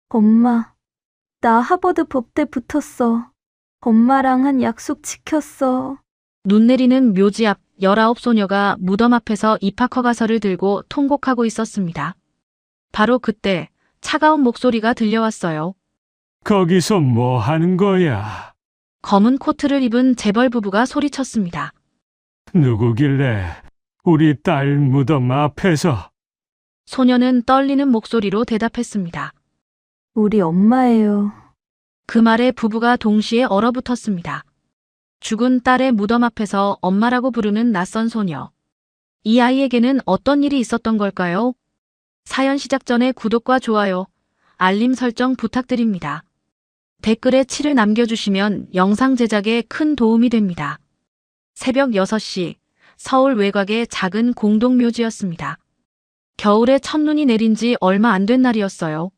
엄마, 나 하버드 법대 붙었어. 엄마랑 한 약속 지켰어. 눈 내리는 묘지 앞 19소녀가 무덤 앞에서 입학 허가서를 들고 통곡하고 있었습니다. 바로 그때 차가운 목소리가 들려왔어요. 거기서 뭐 하는 거야? 검은 코트를 입은 재벌 부부가 소리쳤습니다. 누구길래 우리 딸 무덤 앞에서? 소녀는 떨리는 목소리로 대답했습니다. 우리 엄마예요. 그 말에 부부가 동시에 얼어붙었습니다. 죽은 딸의 무덤 앞에서 엄마라고 부르는 낯선 소녀. 이 아이에게는 어떤 일이 있었던 걸까요? 사연 시작 전에 구독과 좋아요, 알림 설정 부탁드립니다. 댓글에 7을 남겨주시면 영상 제작에 큰 도움이 됩니다. 새벽 6시 서울 외곽의 작은 공동묘지였습니다. 겨울에 첫눈이 내린 지 얼마 안 된 날이었어요.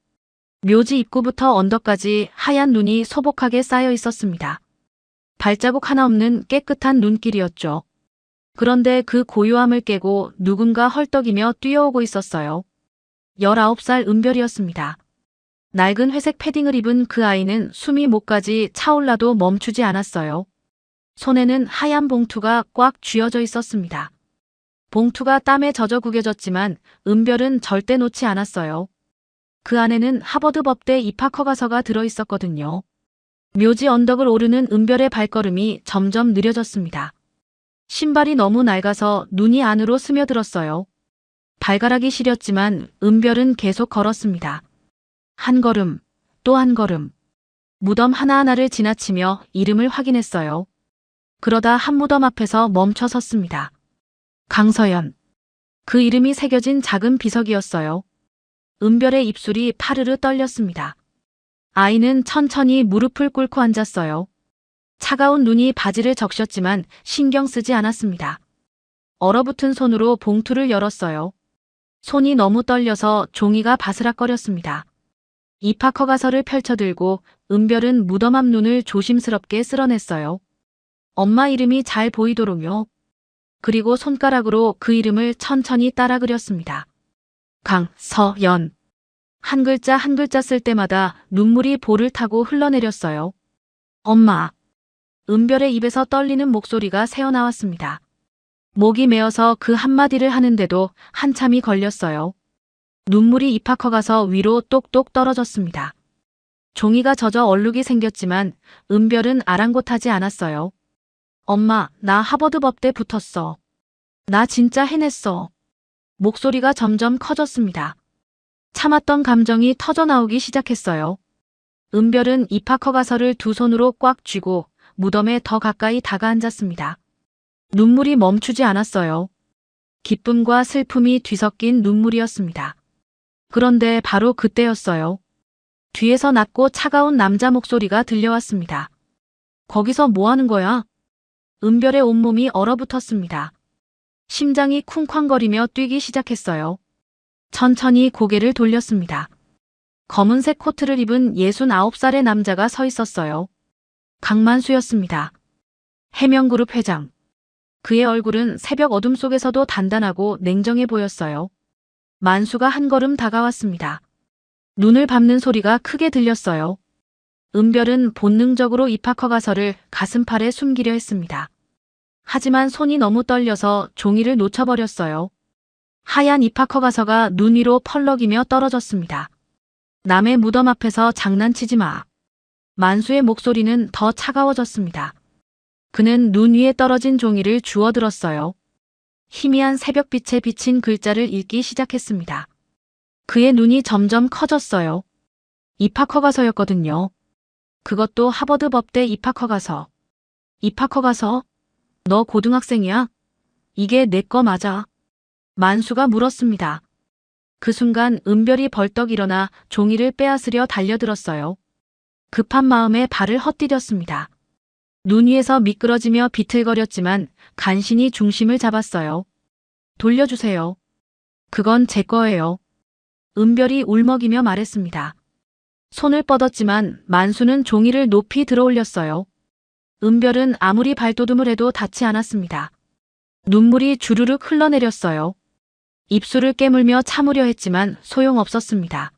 묘지 입구부터 언덕까지 하얀 눈이 소복하게 쌓여 있었습니다. 발자국 하나 없는 깨끗한 눈길이었죠. 그런데 그 고요함을 깨고 누군가 헐떡이며 뛰어오고 있었어요. 19살 은별이었습니다. 낡은 회색 패딩을 입은 그 아이는 숨이 목까지 차올라도 멈추지 않았어요. 손에는 하얀 봉투가 꽉 쥐어져 있었습니다. 봉투가 땀에 젖어 구겨졌지만 은별은 절대 놓지 않았어요. 그 안에는 하버드 법대 입학 허가서가 들어 있었거든요. 묘지 언덕을 오르는 은별의 발걸음이 점점 느려졌습니다. 신발이 너무 낡아서 눈이 안으로 스며들었어요. 발가락이 시렸지만 은별은 계속 걸었습니다. 한 걸음, 또 한 걸음. 무덤 하나하나를 지나치며 이름을 확인했어요. 그러다 한 무덤 앞에서 멈춰 섰습니다. 강서연. 그 이름이 새겨진 작은 비석이었어요. 은별의 입술이 파르르 떨렸습니다. 아이는 천천히 무릎을 꿇고 앉았어요. 차가운 눈이 바지를 적셨지만 신경 쓰지 않았습니다. 얼어붙은 손으로 봉투를 열었어요. 손이 너무 떨려서 종이가 바스락거렸습니다. 입학 허가서를 펼쳐들고 은별은 무덤 앞 눈을 조심스럽게 쓸어냈어요. 엄마 이름이 잘 보이도록요. 그리고 손가락으로 그 이름을 천천히 따라 그렸습니다. 강서연. 한 글자 한 글자 쓸 때마다 눈물이 볼을 타고 흘러내렸어요. 엄마. 은별의 입에서 떨리는 목소리가 새어나왔습니다. 목이 메어서 그 한마디를 하는데도 한참이 걸렸어요. 눈물이 입학 허가서 위로 똑똑 떨어졌습니다. 종이가 젖어 얼룩이 생겼지만 은별은 아랑곳하지 않았어요. 엄마, 나 하버드 법대 붙었어. 나 진짜 해냈어. 목소리가 점점 커졌습니다. 참았던 감정이 터져나오기 시작했어요. 은별은 입학 허가서를 두 손으로 꽉 쥐고 무덤에 더 가까이 다가앉았습니다. 눈물이 멈추지 않았어요. 기쁨과 슬픔이 뒤섞인 눈물이었습니다. 그런데 바로 그때였어요. 뒤에서 낮고 차가운 남자 목소리가 들려왔습니다. 거기서 뭐 하는 거야? 은별의 온몸이 얼어붙었습니다. 심장이 쿵쾅거리며 뛰기 시작했어요. 천천히 고개를 돌렸습니다. 검은색 코트를 입은 69살의 남자가 서 있었어요. 강만수였습니다. 해명그룹 회장. 그의 얼굴은 새벽 어둠 속에서도 단단하고 냉정해 보였어요. 만수가 한 걸음 다가왔습니다. 눈을 밟는 소리가 크게 들렸어요. 은별은 본능적으로 입학 허가서를 가슴팔에 숨기려 했습니다. 하지만 손이 너무 떨려서 종이를 놓쳐버렸어요. 하얀 입학 허가서가 눈 위로 펄럭이며 떨어졌습니다. 남의 무덤 앞에서 장난치지 마. 만수의 목소리는 더 차가워졌습니다. 그는 눈 위에 떨어진 종이를 주워들었어요. 희미한 새벽빛에 비친 글자를 읽기 시작했습니다. 그의 눈이 점점 커졌어요. 입학 허가서였거든요. 그것도 하버드 법대 입학 허가서. 입학 허가서? 너 고등학생이야? 이게 내 거 맞아? 만수가 물었습니다. 그 순간 은별이 벌떡 일어나 종이를 빼앗으려 달려들었어요. 급한 마음에 발을 헛디뎠습니다. 눈 위에서 미끄러지며 비틀거렸지만 간신히 중심을 잡았어요. 돌려주세요. 그건 제 거예요. 은별이 울먹이며 말했습니다. 손을 뻗었지만 만수는 종이를 높이 들어올렸어요. 은별은 아무리 발돋움을 해도 닿지 않았습니다. 눈물이 주르륵 흘러내렸어요. 입술을 깨물며 참으려 했지만 소용없었습니다.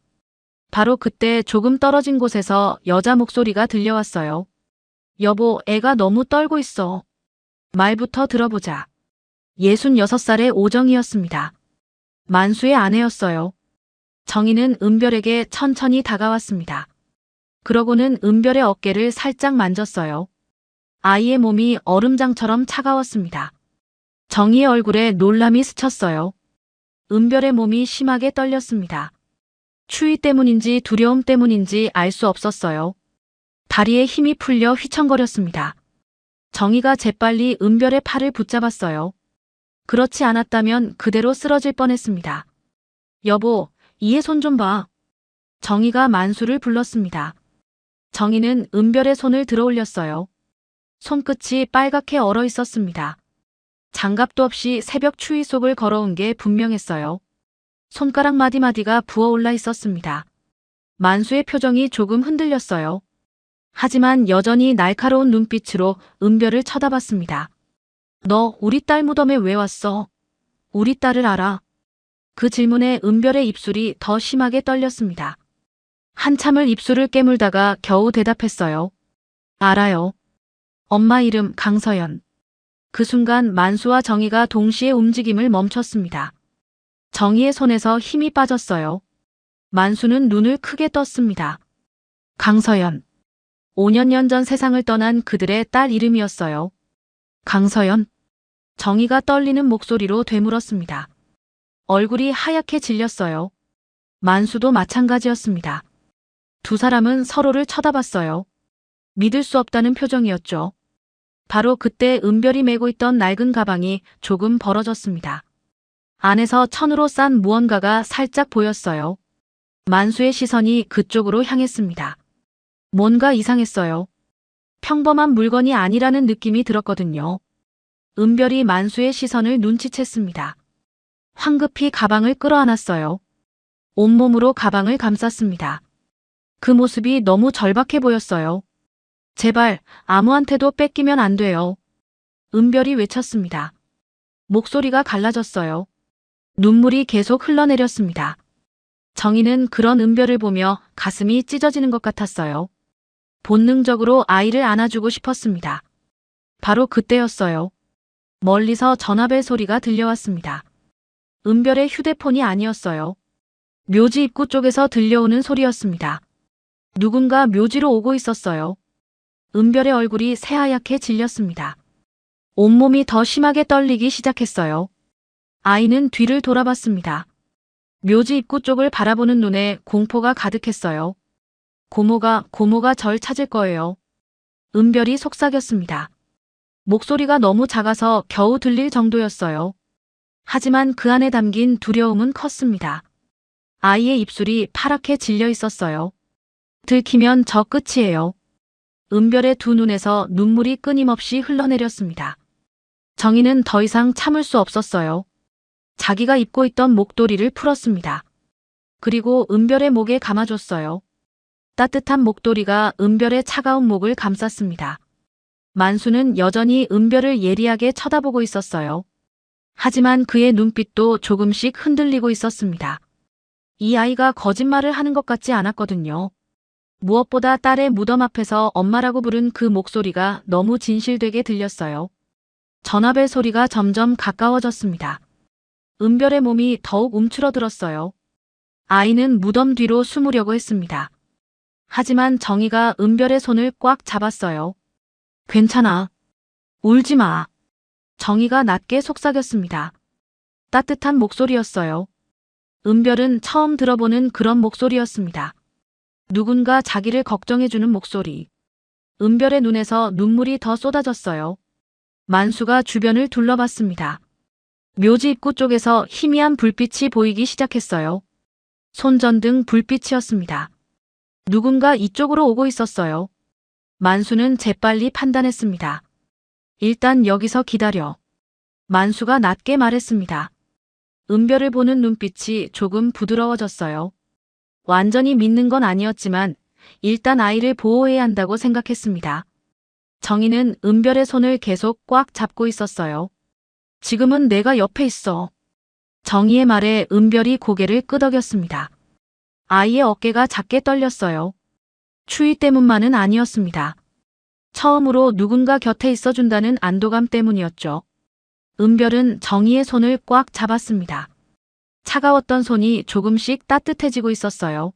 바로 그때 조금 떨어진 곳에서 여자 목소리가 들려왔어요. 여보, 애가 너무 떨고 있어. 말부터 들어보자. 66살의 오정이었습니다. 만수의 아내였어요. 정희는 은별에게 천천히 다가왔습니다. 그러고는 은별의 어깨를 살짝 만졌어요. 아이의 몸이 얼음장처럼 차가웠습니다. 정희의 얼굴에 놀람이 스쳤어요. 은별의 몸이 심하게 떨렸습니다. 추위 때문인지 두려움 때문인지 알 수 없었어요. 다리에 힘이 풀려 휘청거렸습니다. 정희가 재빨리 은별의 팔을 붙잡았어요. 그렇지 않았다면 그대로 쓰러질 뻔했습니다. 여보, 이의 손 좀 봐. 정희가 만수를 불렀습니다. 정희는 은별의 손을 들어 올렸어요. 손끝이 빨갛게 얼어 있었습니다. 장갑도 없이 새벽 추위 속을 걸어온 게 분명했어요. 손가락 마디마디가 부어올라 있었습니다. 만수의 표정이 조금 흔들렸어요. 하지만 여전히 날카로운 눈빛으로 은별을 쳐다봤습니다. 너 우리 딸 무덤에 왜 왔어? 우리 딸을 알아? 그 질문에 은별의 입술이 더 심하게 떨렸습니다. 한참을 입술을 깨물다가 겨우 대답했어요. 알아요. 엄마 이름 강서연. 그 순간 만수와 정희가 동시에 움직임을 멈췄습니다. 정희의 손에서 힘이 빠졌어요. 만수는 눈을 크게 떴습니다. 강서연. 5년 전 세상을 떠난 그들의 딸 이름이었어요. 강서연. 정희가 떨리는 목소리로 되물었습니다. 얼굴이 하얗게 질렸어요. 만수도 마찬가지였습니다. 두 사람은 서로를 쳐다봤어요. 믿을 수 없다는 표정이었죠. 바로 그때 은별이 메고 있던 낡은 가방이 조금 벌어졌습니다. 안에서 천으로 싼 무언가가 살짝 보였어요. 만수의 시선이 그쪽으로 향했습니다. 뭔가 이상했어요. 평범한 물건이 아니라는 느낌이 들었거든요. 은별이 만수의 시선을 눈치챘습니다. 황급히 가방을 끌어안았어요. 온몸으로 가방을 감쌌습니다. 그 모습이 너무 절박해 보였어요. 제발 아무한테도 뺏기면 안 돼요. 은별이 외쳤습니다. 목소리가 갈라졌어요. 눈물이 계속 흘러내렸습니다. 정희는 그런 은별을 보며 가슴이 찢어지는 것 같았어요. 본능적으로 아이를 안아주고 싶었습니다. 바로 그때였어요. 멀리서 전화벨 소리가 들려왔습니다. 은별의 휴대폰이 아니었어요. 묘지 입구 쪽에서 들려오는 소리였습니다. 누군가 묘지로 오고 있었어요. 은별의 얼굴이 새하얗게 질렸습니다. 온몸이 더 심하게 떨리기 시작했어요. 아이는 뒤를 돌아봤습니다. 묘지 입구 쪽을 바라보는 눈에 공포가 가득했어요. 고모가 절 찾을 거예요. 은별이 속삭였습니다. 목소리가 너무 작아서 겨우 들릴 정도였어요. 하지만 그 안에 담긴 두려움은 컸습니다. 아이의 입술이 파랗게 질려 있었어요. 들키면 저 끝이에요. 은별의 두 눈에서 눈물이 끊임없이 흘러내렸습니다. 정희는 더 이상 참을 수 없었어요. 자기가 입고 있던 목도리를 풀었습니다. 그리고 은별의 목에 감아줬어요. 따뜻한 목도리가 은별의 차가운 목을 감쌌습니다. 만수는 여전히 은별을 예리하게 쳐다보고 있었어요. 하지만 그의 눈빛도 조금씩 흔들리고 있었습니다. 이 아이가 거짓말을 하는 것 같지 않았거든요. 무엇보다 딸의 무덤 앞에서 엄마라고 부른 그 목소리가 너무 진실되게 들렸어요. 전화벨 소리가 점점 가까워졌습니다. 은별의 몸이 더욱 움츠러들었어요. 아이는 무덤 뒤로 숨으려고 했습니다. 하지만 정희가 은별의 손을 꽉 잡았어요. 괜찮아. 울지 마. 정희가 낮게 속삭였습니다. 따뜻한 목소리였어요. 은별은 처음 들어보는 그런 목소리였습니다. 누군가 자기를 걱정해주는 목소리. 은별의 눈에서 눈물이 더 쏟아졌어요. 만수가 주변을 둘러봤습니다. 묘지 입구 쪽에서 희미한 불빛이 보이기 시작했어요. 손전등 불빛이었습니다. 누군가 이쪽으로 오고 있었어요. 만수는 재빨리 판단했습니다. 일단 여기서 기다려. 만수가 낮게 말했습니다. 은별을 보는 눈빛이 조금 부드러워졌어요. 완전히 믿는 건 아니었지만 일단 아이를 보호해야 한다고 생각했습니다. 정희는 은별의 손을 계속 꽉 잡고 있었어요. 지금은 내가 옆에 있어. 정희의 말에 은별이 고개를 끄덕였습니다. 아이의 어깨가 작게 떨렸어요. 추위 때문만은 아니었습니다. 처음으로 누군가 곁에 있어준다는 안도감 때문이었죠. 은별은 정희의 손을 꽉 잡았습니다. 차가웠던 손이 조금씩 따뜻해지고 있었어요.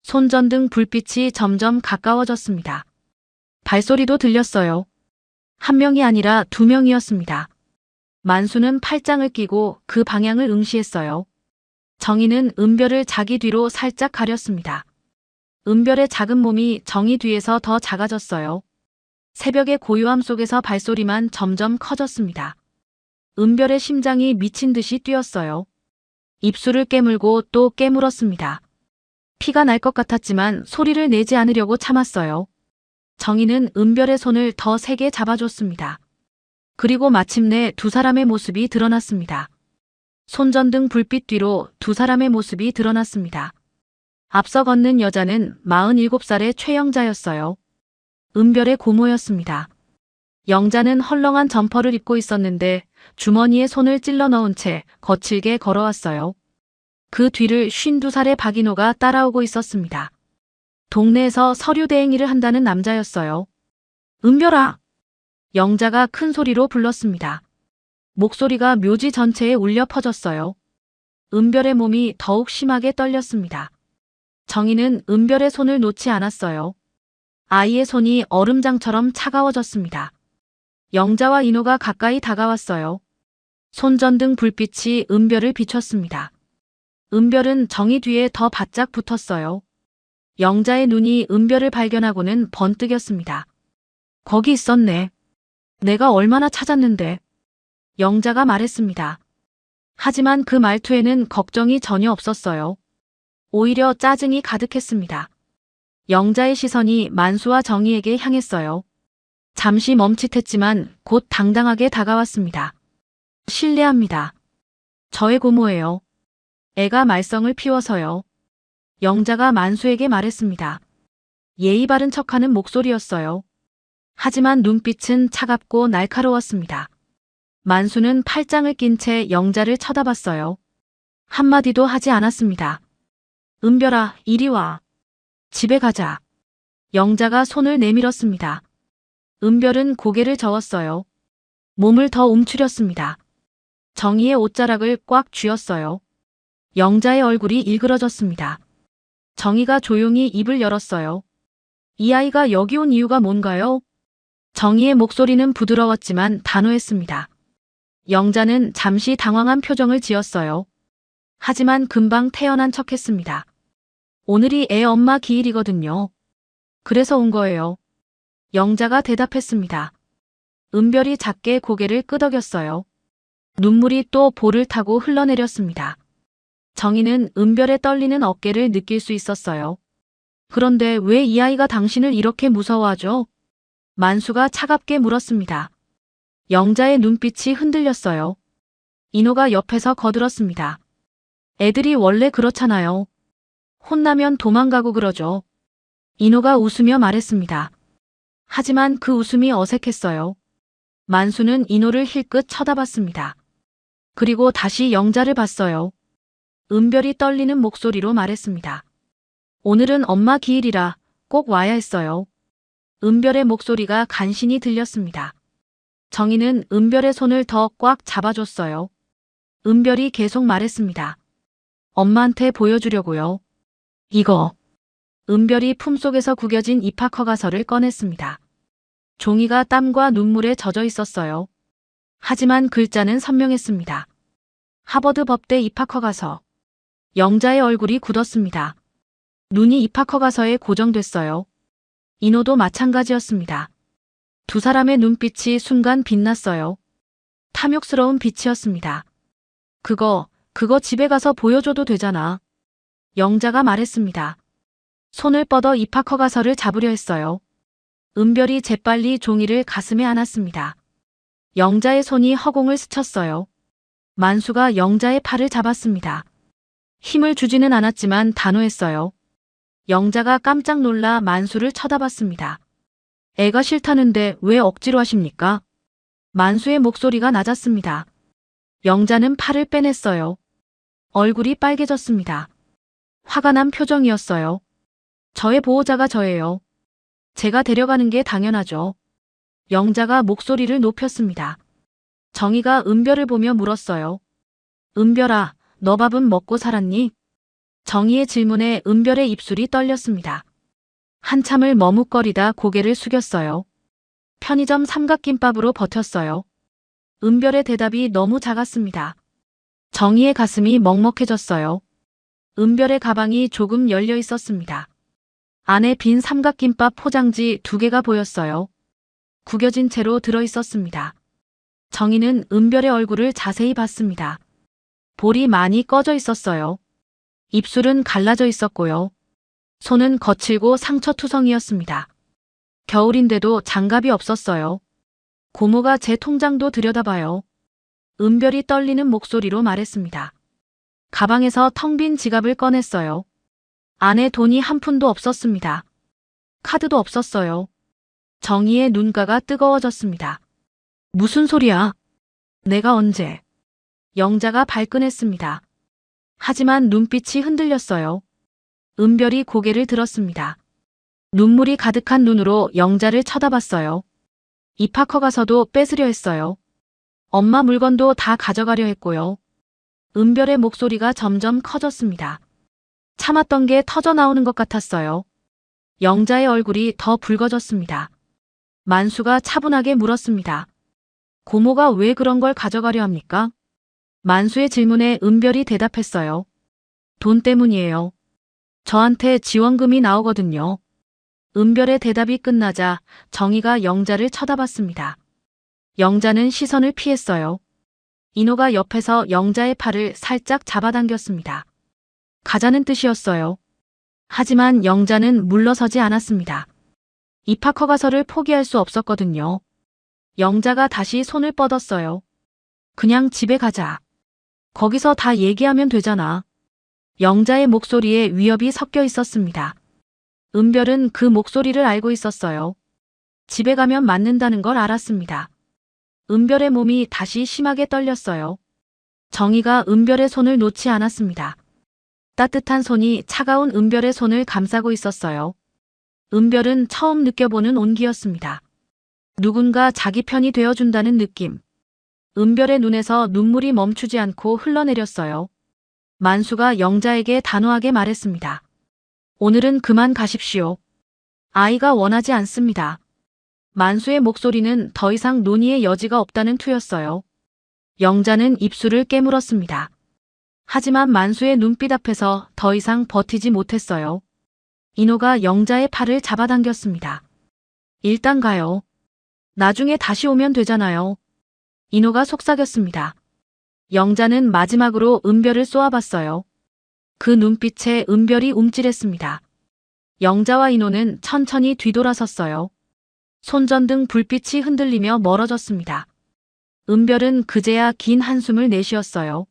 손전등 불빛이 점점 가까워졌습니다. 발소리도 들렸어요. 한 명이 아니라 두 명이었습니다. 만수는 팔짱을 끼고 그 방향을 응시했어요. 정희는 은별을 자기 뒤로 살짝 가렸습니다. 은별의 작은 몸이 정희 뒤에서 더 작아졌어요. 새벽의 고요함 속에서 발소리만 점점 커졌습니다. 은별의 심장이 미친 듯이 뛰었어요. 입술을 깨물고 또 깨물었습니다. 피가 날 것 같았지만 소리를 내지 않으려고 참았어요. 정희는 은별의 손을 더 세게 잡아줬습니다. 그리고 마침내 두 사람의 모습이 드러났습니다. 손전등 불빛 뒤로 두 사람의 모습이 드러났습니다. 앞서 걷는 여자는 47살의 최영자였어요. 은별의 고모였습니다. 영자는 헐렁한 점퍼를 입고 있었는데 주머니에 손을 찔러 넣은 채 거칠게 걸어왔어요. 그 뒤를 52살의 박인호가 따라오고 있었습니다. 동네에서 서류 대행 일을 한다는 남자였어요. 은별아! 영자가 큰 소리로 불렀습니다. 목소리가 묘지 전체에 울려 퍼졌어요. 은별의 몸이 더욱 심하게 떨렸습니다. 정희는 은별의 손을 놓지 않았어요. 아이의 손이 얼음장처럼 차가워졌습니다. 영자와 인호가 가까이 다가왔어요. 손전등 불빛이 은별을 비췄습니다. 은별은 정희 뒤에 더 바짝 붙었어요. 영자의 눈이 은별을 발견하고는 번뜩였습니다. 거기 있었네. 내가 얼마나 찾았는데. 영자가 말했습니다. 하지만 그 말투에는 걱정이 전혀 없었어요. 오히려 짜증이 가득했습니다. 영자의 시선이 만수와 정희에게 향했어요. 잠시 멈칫했지만 곧 당당하게 다가왔습니다. 실례합니다. 저의 고모예요. 애가 말썽을 피워서요. 영자가 만수에게 말했습니다. 예의 바른 척하는 목소리였어요. 하지만 눈빛은 차갑고 날카로웠습니다. 만수는 팔짱을 낀 채 영자를 쳐다봤어요. 한마디도 하지 않았습니다. 은별아, 이리 와. 집에 가자. 영자가 손을 내밀었습니다. 은별은 고개를 저었어요. 몸을 더 움츠렸습니다. 정희의 옷자락을 꽉 쥐었어요. 영자의 얼굴이 일그러졌습니다. 정희가 조용히 입을 열었어요. 이 아이가 여기 온 이유가 뭔가요? 정희의 목소리는 부드러웠지만 단호했습니다. 영자는 잠시 당황한 표정을 지었어요. 하지만 금방 태어난 척했습니다. 오늘이 애 엄마 기일이거든요. 그래서 온 거예요. 영자가 대답했습니다. 은별이 작게 고개를 끄덕였어요. 눈물이 또 볼을 타고 흘러내렸습니다. 정희는 은별의 떨리는 어깨를 느낄 수 있었어요. 그런데 왜 이 아이가 당신을 이렇게 무서워하죠? 만수가 차갑게 물었습니다. 영자의 눈빛이 흔들렸어요. 인호가 옆에서 거들었습니다. 애들이 원래 그렇잖아요. 혼나면 도망가고 그러죠. 인호가 웃으며 말했습니다. 하지만 그 웃음이 어색했어요. 만수는 인호를 힐끗 쳐다봤습니다. 그리고 다시 영자를 봤어요. 은별이 떨리는 목소리로 말했습니다. 오늘은 엄마 기일이라 꼭 와야 했어요. 은별의 목소리가 간신히 들렸습니다. 정희는 은별의 손을 더 꽉 잡아줬어요. 은별이 계속 말했습니다. 엄마한테 보여주려고요. 이거. 은별이 품속에서 구겨진 입학 허가서를 꺼냈습니다. 종이가 땀과 눈물에 젖어 있었어요. 하지만 글자는 선명했습니다. 하버드 법대 입학 허가서. 영자의 얼굴이 굳었습니다. 눈이 입학 허가서에 고정됐어요. 인호도 마찬가지였습니다. 두 사람의 눈빛이 순간 빛났어요. 탐욕스러운 빛이었습니다. 그거 집에 가서 보여줘도 되잖아. 영자가 말했습니다. 손을 뻗어 입학 허가서를 잡으려 했어요. 은별이 재빨리 종이를 가슴에 안았습니다. 영자의 손이 허공을 스쳤어요. 만수가 영자의 팔을 잡았습니다. 힘을 주지는 않았지만 단호했어요. 영자가 깜짝 놀라 만수를 쳐다봤습니다. 애가 싫다는데 왜 억지로 하십니까? 만수의 목소리가 낮았습니다. 영자는 팔을 빼냈어요. 얼굴이 빨개졌습니다. 화가 난 표정이었어요. 저의 보호자가 저예요. 제가 데려가는 게 당연하죠. 영자가 목소리를 높였습니다. 정희가 은별을 보며 물었어요. 은별아, 너 밥은 먹고 살았니? 정희의 질문에 은별의 입술이 떨렸습니다. 한참을 머뭇거리다 고개를 숙였어요. 편의점 삼각김밥으로 버텼어요. 은별의 대답이 너무 작았습니다. 정희의 가슴이 먹먹해졌어요. 은별의 가방이 조금 열려 있었습니다. 안에 빈 삼각김밥 포장지 2개가 보였어요. 구겨진 채로 들어 있었습니다. 정희는 은별의 얼굴을 자세히 봤습니다. 볼이 많이 꺼져 있었어요. 입술은 갈라져 있었고요. 손은 거칠고 상처투성이었습니다. 겨울인데도 장갑이 없었어요. 고모가 제 통장도 들여다봐요. 은별이 떨리는 목소리로 말했습니다. 가방에서 텅 빈 지갑을 꺼냈어요. 안에 돈이 한 푼도 없었습니다. 카드도 없었어요. 정희의 눈가가 뜨거워졌습니다. 무슨 소리야? 내가 언제? 영자가 발끈했습니다. 하지만 눈빛이 흔들렸어요. 은별이 고개를 들었습니다. 눈물이 가득한 눈으로 영자를 쳐다봤어요. 입학허 가서도 뺏으려 했어요. 엄마 물건도 다 가져가려 했고요. 은별의 목소리가 점점 커졌습니다. 참았던 게 터져 나오는 것 같았어요. 영자의 얼굴이 더 붉어졌습니다. 만수가 차분하게 물었습니다. 고모가 왜 그런 걸 가져가려 합니까? 만수의 질문에 은별이 대답했어요. 돈 때문이에요. 저한테 지원금이 나오거든요. 은별의 대답이 끝나자 정희가 영자를 쳐다봤습니다. 영자는 시선을 피했어요. 인호가 옆에서 영자의 팔을 살짝 잡아당겼습니다. 가자는 뜻이었어요. 하지만 영자는 물러서지 않았습니다. 입학 허가서를 포기할 수 없었거든요. 영자가 다시 손을 뻗었어요. 그냥 집에 가자. 거기서 다 얘기하면 되잖아. 영자의 목소리에 위협이 섞여 있었습니다. 은별은 그 목소리를 알고 있었어요. 집에 가면 맞는다는 걸 알았습니다. 은별의 몸이 다시 심하게 떨렸어요. 정희가 은별의 손을 놓지 않았습니다. 따뜻한 손이 차가운 은별의 손을 감싸고 있었어요. 은별은 처음 느껴보는 온기였습니다. 누군가 자기 편이 되어준다는 느낌. 은별의 눈에서 눈물이 멈추지 않고 흘러내렸어요. 만수가 영자에게 단호하게 말했습니다. 오늘은 그만 가십시오. 아이가 원하지 않습니다. 만수의 목소리는 더 이상 논의의 여지가 없다는 투였어요. 영자는 입술을 깨물었습니다. 하지만 만수의 눈빛 앞에서 더 이상 버티지 못했어요. 인호가 영자의 팔을 잡아당겼습니다. 일단 가요. 나중에 다시 오면 되잖아요. 인호가 속삭였습니다. 영자는 마지막으로 은별을 쏘아봤어요. 그 눈빛에 은별이 움찔했습니다. 영자와 인호는 천천히 뒤돌아섰어요. 손전등 불빛이 흔들리며 멀어졌습니다. 은별은 그제야 긴 한숨을 내쉬었어요.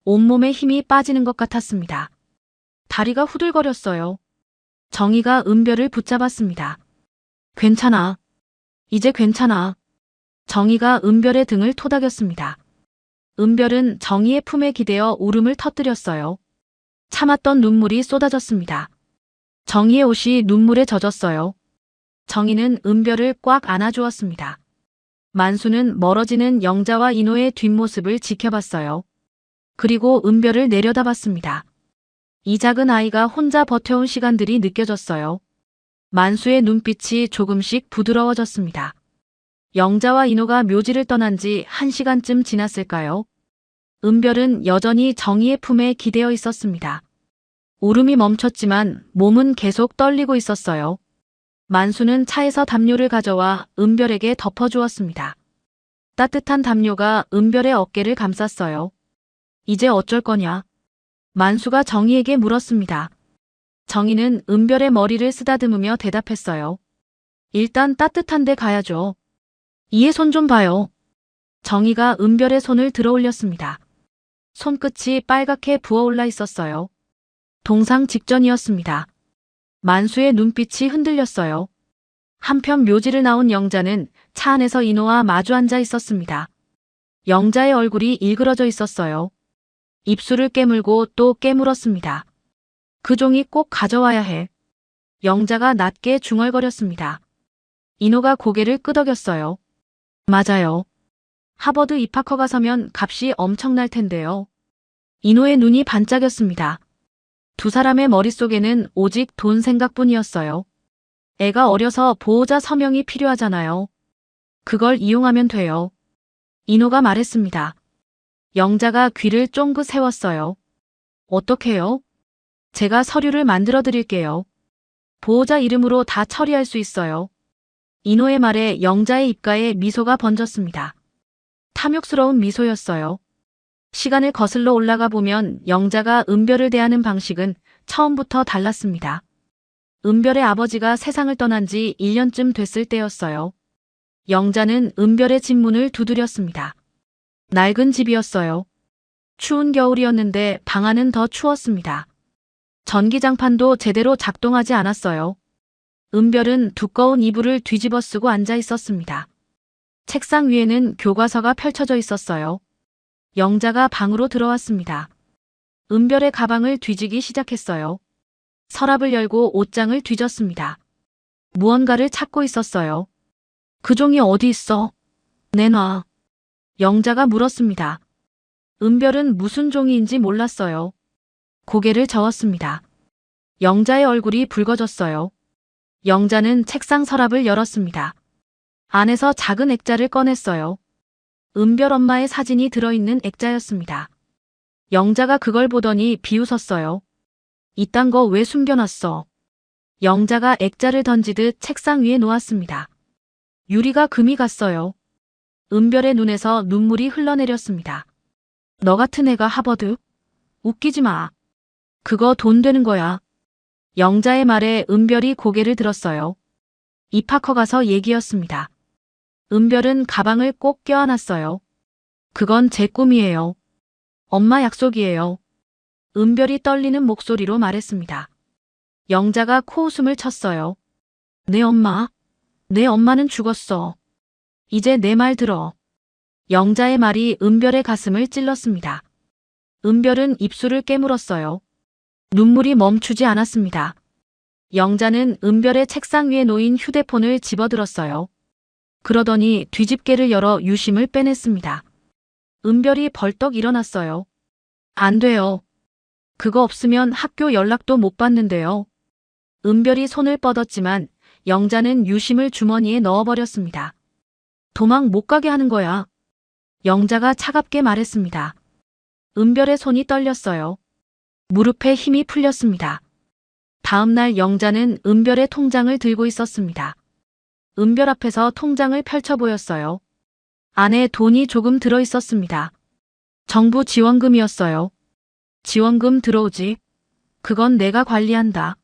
온몸에 힘이 빠지는 것 같았습니다. 다리가 후들거렸어요. 정희가 은별을 붙잡았습니다. 괜찮아. 이제 괜찮아. 정희가 은별의 등을 토닥였습니다. 은별은 정희의 품에 기대어 울음을 터뜨렸어요. 참았던 눈물이 쏟아졌습니다. 정희의 옷이 눈물에 젖었어요. 정희는 은별을 꽉 안아주었습니다. 만수는 멀어지는 영자와 인호의 뒷모습을 지켜봤어요. 그리고 은별을 내려다봤습니다. 이 작은 아이가 혼자 버텨온 시간들이 느껴졌어요. 만수의 눈빛이 조금씩 부드러워졌습니다. 영자와 인호가 묘지를 떠난 지 1시간쯤 지났을까요? 은별은 여전히 정희의 품에 기대어 있었습니다. 울음이 멈췄지만 몸은 계속 떨리고 있었어요. 만수는 차에서 담요를 가져와 은별에게 덮어주었습니다. 따뜻한 담요가 은별의 어깨를 감쌌어요. 이제 어쩔 거냐? 만수가 정희에게 물었습니다. 정희는 은별의 머리를 쓰다듬으며 대답했어요. 일단 따뜻한 데 가야죠. 이의 손 좀 봐요. 정희가 은별의 손을 들어 올렸습니다. 손끝이 빨갛게 부어올라 있었어요. 동상 직전이었습니다. 만수의 눈빛이 흔들렸어요. 한편 묘지를 나온 영자는 차 안에서 인호와 마주 앉아 있었습니다. 영자의 얼굴이 일그러져 있었어요. 입술을 깨물고 또 깨물었습니다. 그 종이 꼭 가져와야 해. 영자가 낮게 중얼거렸습니다. 인호가 고개를 끄덕였어요. 맞아요. 하버드 입학허가 서면 값이 엄청날 텐데요. 인호의 눈이 반짝였습니다. 두 사람의 머릿속에는 오직 돈 생각뿐이었어요. 애가 어려서 보호자 서명이 필요하잖아요. 그걸 이용하면 돼요. 인호가 말했습니다. 영자가 귀를 쫑긋 세웠어요. 어떻게요? 제가 서류를 만들어 드릴게요. 보호자 이름으로 다 처리할 수 있어요. 인호의 말에 영자의 입가에 미소가 번졌습니다. 탐욕스러운 미소였어요. 시간을 거슬러 올라가 보면 영자가 은별을 대하는 방식은 처음부터 달랐습니다. 은별의 아버지가 세상을 떠난 지 1년쯤 됐을 때였어요. 영자는 은별의 집 문을 두드렸습니다. 낡은 집이었어요. 추운 겨울이었는데 방 안은 더 추웠습니다. 전기장판도 제대로 작동하지 않았어요. 은별은 두꺼운 이불을 뒤집어 쓰고 앉아 있었습니다. 책상 위에는 교과서가 펼쳐져 있었어요. 영자가 방으로 들어왔습니다. 은별의 가방을 뒤지기 시작했어요. 서랍을 열고 옷장을 뒤졌습니다. 무언가를 찾고 있었어요. 그 종이 어디 있어? 내놔. 영자가 물었습니다. 은별은 무슨 종이인지 몰랐어요. 고개를 저었습니다. 영자의 얼굴이 붉어졌어요. 영자는 책상 서랍을 열었습니다. 안에서 작은 액자를 꺼냈어요. 은별 엄마의 사진이 들어있는 액자였습니다. 영자가 그걸 보더니 비웃었어요. 이딴 거 왜 숨겨놨어? 영자가 액자를 던지듯 책상 위에 놓았습니다. 유리가 금이 갔어요. 은별의 눈에서 눈물이 흘러내렸습니다. 너 같은 애가 하버드? 웃기지 마. 그거 돈 되는 거야. 영자의 말에 은별이 고개를 들었어요. 입학허 가서 얘기였습니다. 은별은 가방을 꼭 껴안았어요. 그건 제 꿈이에요. 엄마 약속이에요. 은별이 떨리는 목소리로 말했습니다. 영자가 코웃음을 쳤어요. 내 엄마? 내 엄마는 죽었어. 이제 내 말 들어. 영자의 말이 은별의 가슴을 찔렀습니다. 은별은 입술을 깨물었어요. 눈물이 멈추지 않았습니다. 영자는 은별의 책상 위에 놓인 휴대폰을 집어들었어요. 그러더니 뒤집개를 열어 유심을 빼냈습니다. 은별이 벌떡 일어났어요. 안 돼요. 그거 없으면 학교 연락도 못 받는데요. 은별이 손을 뻗었지만 영자는 유심을 주머니에 넣어버렸습니다. 도망 못 가게 하는 거야. 영자가 차갑게 말했습니다. 은별의 손이 떨렸어요. 무릎에 힘이 풀렸습니다. 다음 날 영자는 은별의 통장을 들고 있었습니다. 은별 앞에서 통장을 펼쳐 보였어요. 안에 돈이 조금 들어 있었습니다. 정부 지원금이었어요. 지원금 들어오지? 그건 내가 관리한다.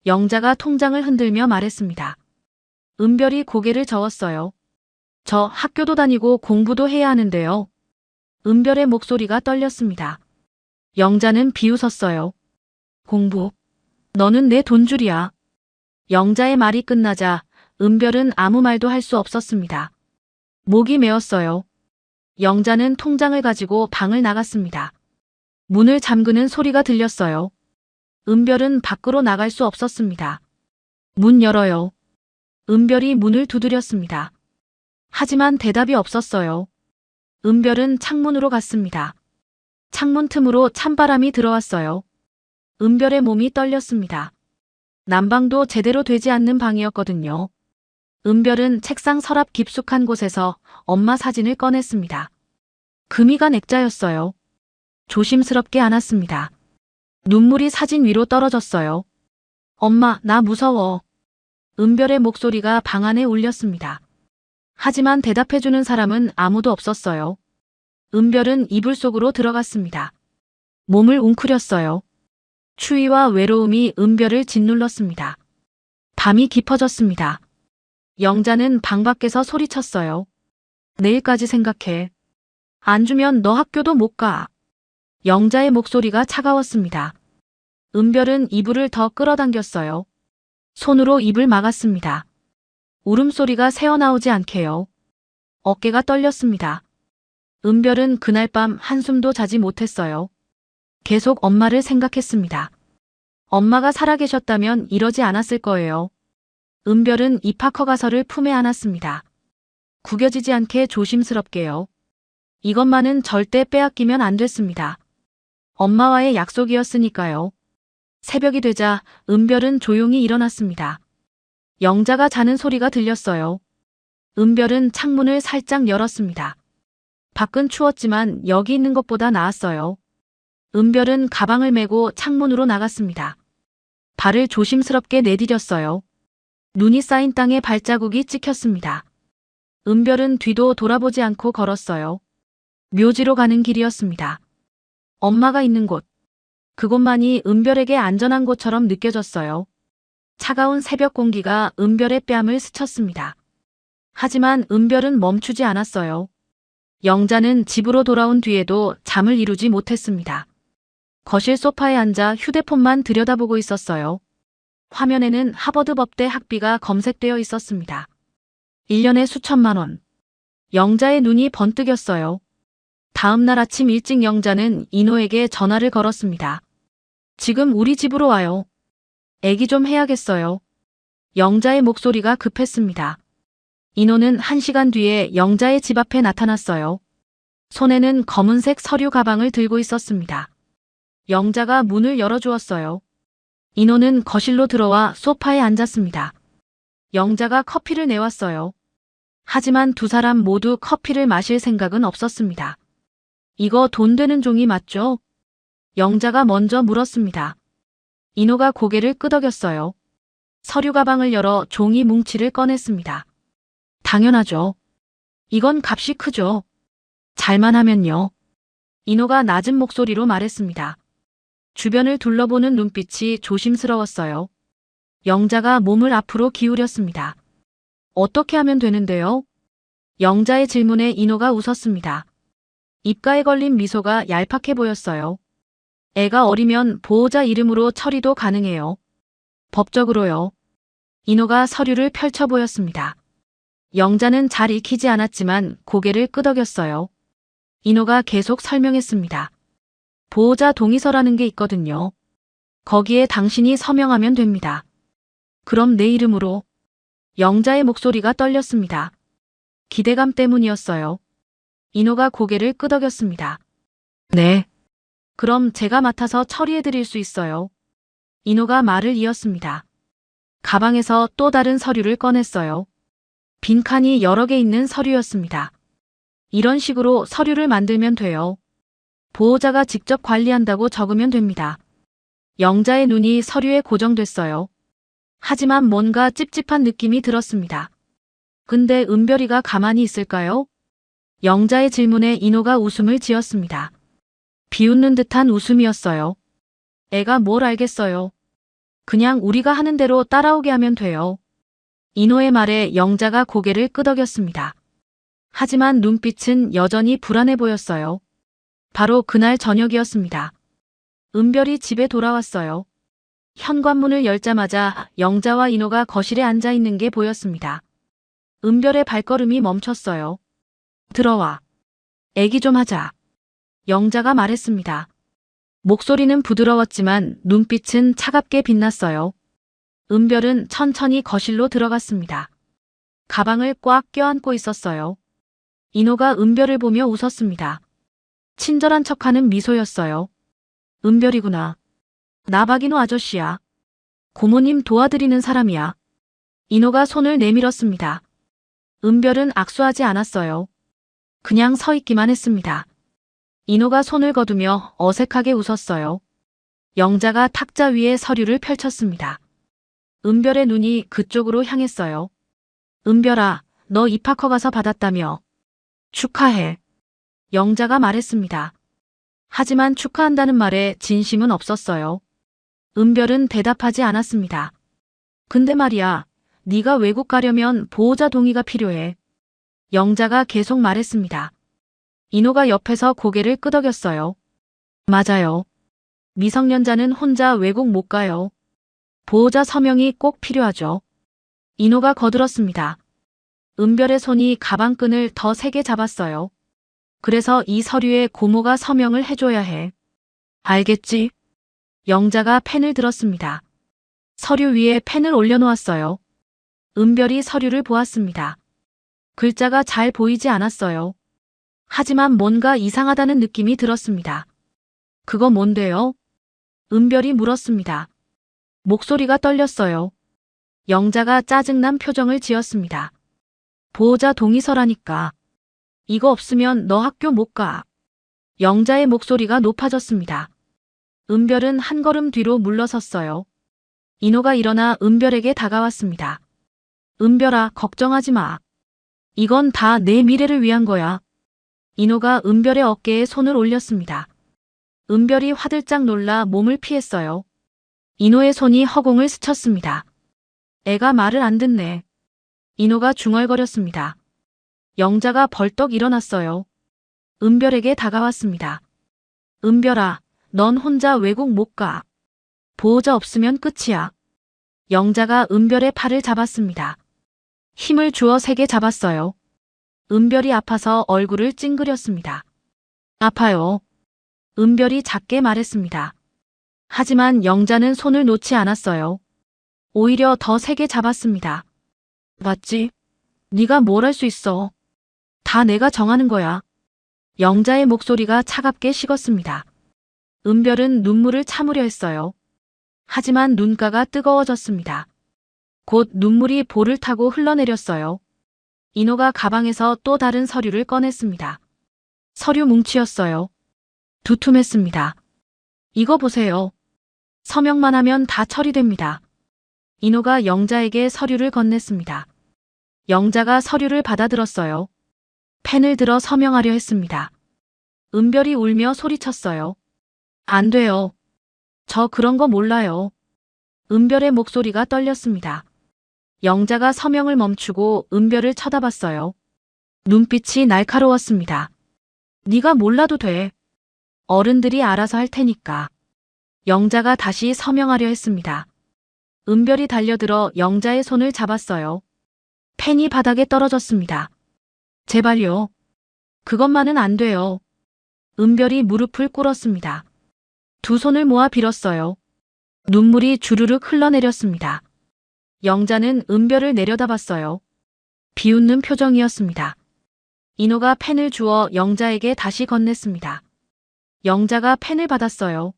영자가 통장을 흔들며 말했습니다. 은별이 고개를 저었어요. 저 학교도 다니고 공부도 해야 하는데요. 은별의 목소리가 떨렸습니다. 영자는 비웃었어요. 공부? 너는 내 돈줄이야. 영자의 말이 끝나자 은별은 아무 말도 할 수 없었습니다. 목이 메었어요. 영자는 통장을 가지고 방을 나갔습니다. 문을 잠그는 소리가 들렸어요. 은별은 밖으로 나갈 수 없었습니다. 문 열어요. 은별이 문을 두드렸습니다. 하지만 대답이 없었어요. 은별은 창문으로 갔습니다. 창문 틈으로 찬바람이 들어왔어요. 은별의 몸이 떨렸습니다. 난방도 제대로 되지 않는 방이었거든요. 은별은 책상 서랍 깊숙한 곳에서 엄마 사진을 꺼냈습니다. 금이 간 액자였어요. 조심스럽게 안았습니다. 눈물이 사진 위로 떨어졌어요. 엄마, 나 무서워. 은별의 목소리가 방 안에 울렸습니다. 하지만 대답해주는 사람은 아무도 없었어요. 은별은 이불 속으로 들어갔습니다. 몸을 웅크렸어요. 추위와 외로움이 은별을 짓눌렀습니다. 밤이 깊어졌습니다. 영자는 방 밖에서 소리쳤어요. 내일까지 생각해. 안 주면 너 학교도 못 가. 영자의 목소리가 차가웠습니다. 은별은 이불을 더 끌어당겼어요. 손으로 입을 막았습니다. 울음소리가 새어나오지 않게요. 어깨가 떨렸습니다. 은별은 그날 밤 한숨도 자지 못했어요. 계속 엄마를 생각했습니다. 엄마가 살아계셨다면 이러지 않았을 거예요. 은별은 입학 허가서를 품에 안았습니다. 구겨지지 않게 조심스럽게요. 이것만은 절대 빼앗기면 안 됐습니다. 엄마와의 약속이었으니까요. 새벽이 되자 은별은 조용히 일어났습니다. 영자가 자는 소리가 들렸어요. 은별은 창문을 살짝 열었습니다. 밖은 추웠지만 여기 있는 것보다 나았어요. 은별은 가방을 메고 창문으로 나갔습니다. 발을 조심스럽게 내디뎠어요. 눈이 쌓인 땅에 발자국이 찍혔습니다. 은별은 뒤도 돌아보지 않고 걸었어요. 묘지로 가는 길이었습니다. 엄마가 있는 곳. 그곳만이 은별에게 안전한 곳처럼 느껴졌어요. 차가운 새벽 공기가 은별의 뺨을 스쳤습니다. 하지만 은별은 멈추지 않았어요. 영자는 집으로 돌아온 뒤에도 잠을 이루지 못했습니다. 거실 소파에 앉아 휴대폰만 들여다보고 있었어요. 화면에는 하버드 법대 학비가 검색되어 있었습니다. 1년에 수천만 원. 영자의 눈이 번뜩였어요. 다음 날 아침 일찍 영자는 인호에게 전화를 걸었습니다. 지금 우리 집으로 와요. 애기 좀 해야겠어요. 영자의 목소리가 급했습니다. 인호는 1시간 뒤에 영자의 집 앞에 나타났어요. 손에는 검은색 서류 가방을 들고 있었습니다. 영자가 문을 열어주었어요. 인호는 거실로 들어와 소파에 앉았습니다. 영자가 커피를 내왔어요. 하지만 두 사람 모두 커피를 마실 생각은 없었습니다. 이거 돈 되는 종이 맞죠? 영자가 먼저 물었습니다. 인호가 고개를 끄덕였어요. 서류 가방을 열어 종이 뭉치를 꺼냈습니다. 당연하죠. 이건 값이 크죠. 잘만 하면요. 인호가 낮은 목소리로 말했습니다. 주변을 둘러보는 눈빛이 조심스러웠어요. 영자가 몸을 앞으로 기울였습니다. 어떻게 하면 되는데요? 영자의 질문에 인호가 웃었습니다. 입가에 걸린 미소가 얄팍해 보였어요. 애가 어리면 보호자 이름으로 처리도 가능해요. 법적으로요. 인호가 서류를 펼쳐 보였습니다. 영자는 잘 읽히지 않았지만 고개를 끄덕였어요. 인호가 계속 설명했습니다. 보호자 동의서라는 게 있거든요. 거기에 당신이 서명하면 됩니다. 그럼 내 이름으로. 영자의 목소리가 떨렸습니다. 기대감 때문이었어요. 인호가 고개를 끄덕였습니다. 네. 그럼 제가 맡아서 처리해드릴 수 있어요. 인호가 말을 이었습니다. 가방에서 또 다른 서류를 꺼냈어요. 빈칸이 여러 개 있는 서류였습니다. 이런 식으로 서류를 만들면 돼요. 보호자가 직접 관리한다고 적으면 됩니다. 영자의 눈이 서류에 고정됐어요. 하지만 뭔가 찝찝한 느낌이 들었습니다. 근데 은별이가 가만히 있을까요? 영자의 질문에 인호가 웃음을 지었습니다. 비웃는 듯한 웃음이었어요. 애가 뭘 알겠어요. 그냥 우리가 하는 대로 따라오게 하면 돼요. 인호의 말에 영자가 고개를 끄덕였습니다. 하지만 눈빛은 여전히 불안해 보였어요. 바로 그날 저녁이었습니다. 은별이 집에 돌아왔어요. 현관문을 열자마자 영자와 인호가 거실에 앉아 있는 게 보였습니다. 은별의 발걸음이 멈췄어요. 들어와. 애기 좀 하자. 영자가 말했습니다. 목소리는 부드러웠지만 눈빛은 차갑게 빛났어요. 은별은 천천히 거실로 들어갔습니다. 가방을 꽉 껴안고 있었어요. 인호가 은별을 보며 웃었습니다. 친절한 척하는 미소였어요. 은별이구나. 나 박인호 아저씨야. 고모님 도와드리는 사람이야. 인호가 손을 내밀었습니다. 은별은 악수하지 않았어요. 그냥 서 있기만 했습니다. 인호가 손을 거두며 어색하게 웃었어요. 영자가 탁자 위에 서류를 펼쳤습니다. 은별의 눈이 그쪽으로 향했어요. 은별아, 너 입학 허가서 받았다며. 축하해. 영자가 말했습니다. 하지만 축하한다는 말에 진심은 없었어요. 은별은 대답하지 않았습니다. 근데 말이야, 네가 외국 가려면 보호자 동의가 필요해. 영자가 계속 말했습니다. 인호가 옆에서 고개를 끄덕였어요. 맞아요. 미성년자는 혼자 외국 못 가요. 보호자 서명이 꼭 필요하죠. 인호가 거들었습니다. 은별의 손이 가방끈을 더 세게 잡았어요. 그래서 이 서류에 고모가 서명을 해줘야 해. 알겠지? 영자가 펜을 들었습니다. 서류 위에 펜을 올려놓았어요. 은별이 서류를 보았습니다. 글자가 잘 보이지 않았어요. 하지만 뭔가 이상하다는 느낌이 들었습니다. 그거 뭔데요? 은별이 물었습니다. 목소리가 떨렸어요. 영자가 짜증난 표정을 지었습니다. 보호자 동의서라니까. 이거 없으면 너 학교 못 가. 영자의 목소리가 높아졌습니다. 은별은 한 걸음 뒤로 물러섰어요. 인호가 일어나 은별에게 다가왔습니다. 은별아, 걱정하지 마. 이건 다 내 미래를 위한 거야. 인호가 은별의 어깨에 손을 올렸습니다. 은별이 화들짝 놀라 몸을 피했어요. 인호의 손이 허공을 스쳤습니다. 애가 말을 안 듣네. 인호가 중얼거렸습니다. 영자가 벌떡 일어났어요. 은별에게 다가왔습니다. 은별아, 넌 혼자 외국 못 가. 보호자 없으면 끝이야. 영자가 은별의 팔을 잡았습니다. 힘을 주어 세게 잡았어요. 은별이 아파서 얼굴을 찡그렸습니다. 아파요. 은별이 작게 말했습니다. 하지만 영자는 손을 놓지 않았어요. 오히려 더 세게 잡았습니다. 맞지? 네가 뭘 할 수 있어. 다 내가 정하는 거야. 영자의 목소리가 차갑게 식었습니다. 은별은 눈물을 참으려 했어요. 하지만 눈가가 뜨거워졌습니다. 곧 눈물이 볼을 타고 흘러내렸어요. 인호가 가방에서 또 다른 서류를 꺼냈습니다. 서류 뭉치였어요. 두툼했습니다. 이거 보세요. 서명만 하면 다 처리됩니다. 인호가 영자에게 서류를 건넸습니다. 영자가 서류를 받아들었어요. 펜을 들어 서명하려 했습니다. 은별이 울며 소리쳤어요. 안 돼요. 저 그런 거 몰라요. 은별의 목소리가 떨렸습니다. 영자가 서명을 멈추고 은별을 쳐다봤어요. 눈빛이 날카로웠습니다. 네가 몰라도 돼. 어른들이 알아서 할 테니까. 영자가 다시 서명하려 했습니다. 은별이 달려들어 영자의 손을 잡았어요. 펜이 바닥에 떨어졌습니다. 제발요. 그것만은 안 돼요. 은별이 무릎을 꿇었습니다. 두 손을 모아 빌었어요. 눈물이 주르륵 흘러내렸습니다. 영자는 은별을 내려다봤어요. 비웃는 표정이었습니다. 인호가 펜을 주어 영자에게 다시 건넸습니다. 영자가 펜을 받았어요.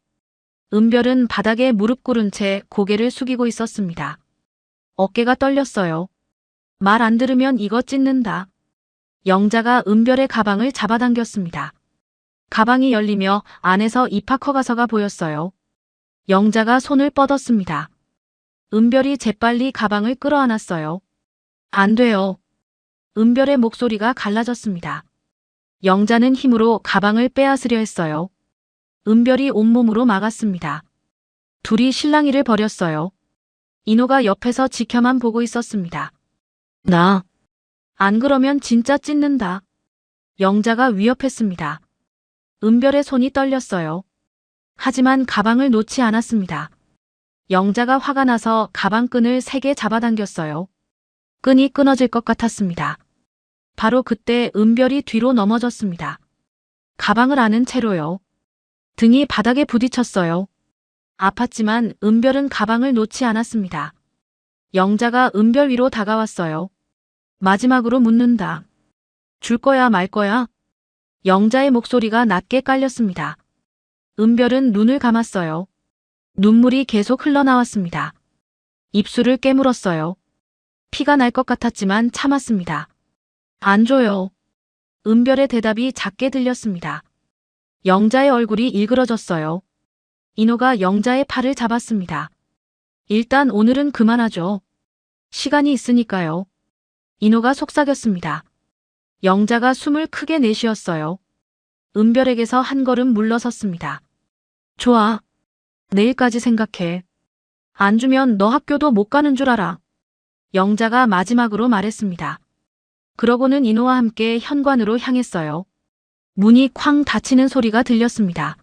은별은 바닥에 무릎 꿇은 채 고개를 숙이고 있었습니다. 어깨가 떨렸어요. 말 안 들으면 이거 찢는다. 영자가 은별의 가방을 잡아당겼습니다. 가방이 열리며 안에서 입학허가서가 보였어요. 영자가 손을 뻗었습니다. 은별이 재빨리 가방을 끌어안았어요. 안 돼요. 은별의 목소리가 갈라졌습니다. 영자는 힘으로 가방을 빼앗으려 했어요. 은별이 온몸으로 막았습니다. 둘이 실랑이를 벌였어요. 인호가 옆에서 지켜만 보고 있었습니다. 나, 안 그러면 진짜 찢는다. 영자가 위협했습니다. 은별의 손이 떨렸어요. 하지만 가방을 놓지 않았습니다. 영자가 화가 나서 가방 끈을 세게 잡아당겼어요. 끈이 끊어질 것 같았습니다. 바로 그때 은별이 뒤로 넘어졌습니다. 가방을 안은 채로요. 등이 바닥에 부딪혔어요. 아팠지만 은별은 가방을 놓지 않았습니다. 영자가 은별 위로 다가왔어요. 마지막으로 묻는다. 줄 거야 말 거야? 영자의 목소리가 낮게 깔렸습니다. 은별은 눈을 감았어요. 눈물이 계속 흘러나왔습니다. 입술을 깨물었어요. 피가 날 것 같았지만 참았습니다. 안 줘요. 은별의 대답이 작게 들렸습니다. 영자의 얼굴이 일그러졌어요. 인호가 영자의 팔을 잡았습니다. 일단 오늘은 그만하죠. 시간이 있으니까요. 인호가 속삭였습니다. 영자가 숨을 크게 내쉬었어요. 은별에게서 한 걸음 물러섰습니다. 좋아. 내일까지 생각해. 안 주면 너 학교도 못 가는 줄 알아. 영자가 마지막으로 말했습니다. 그러고는 인호와 함께 현관으로 향했어요. 문이 쾅 닫히는 소리가 들렸습니다.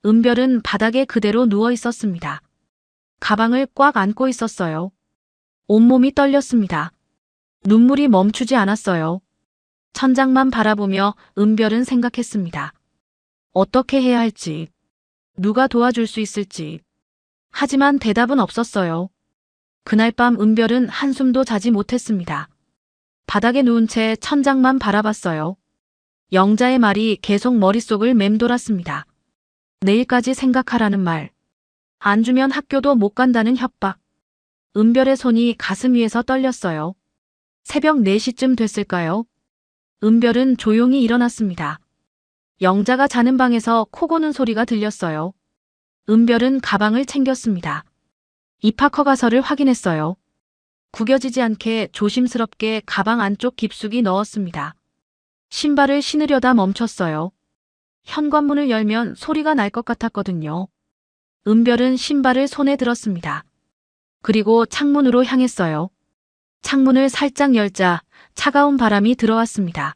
은별은 바닥에 그대로 누워 있었습니다. 가방을 꽉 안고 있었어요. 온몸이 떨렸습니다. 눈물이 멈추지 않았어요. 천장만 바라보며 은별은 생각했습니다. 어떻게 해야 할지, 누가 도와줄 수 있을지. 하지만 대답은 없었어요. 그날 밤 은별은 한숨도 자지 못했습니다. 바닥에 누운 채 천장만 바라봤어요. 영자의 말이 계속 머릿속을 맴돌았습니다. 내일까지 생각하라는 말. 안 주면 학교도 못 간다는 협박. 은별의 손이 가슴 위에서 떨렸어요. 새벽 4시쯤 됐을까요? 은별은 조용히 일어났습니다. 영자가 자는 방에서 코 고는 소리가 들렸어요. 은별은 가방을 챙겼습니다. 입학 허가서를 확인했어요. 구겨지지 않게 조심스럽게 가방 안쪽 깊숙이 넣었습니다. 신발을 신으려다 멈췄어요. 현관문을 열면 소리가 날 것 같았거든요. 은별은 신발을 손에 들었습니다. 그리고 창문으로 향했어요. 창문을 살짝 열자 차가운 바람이 들어왔습니다.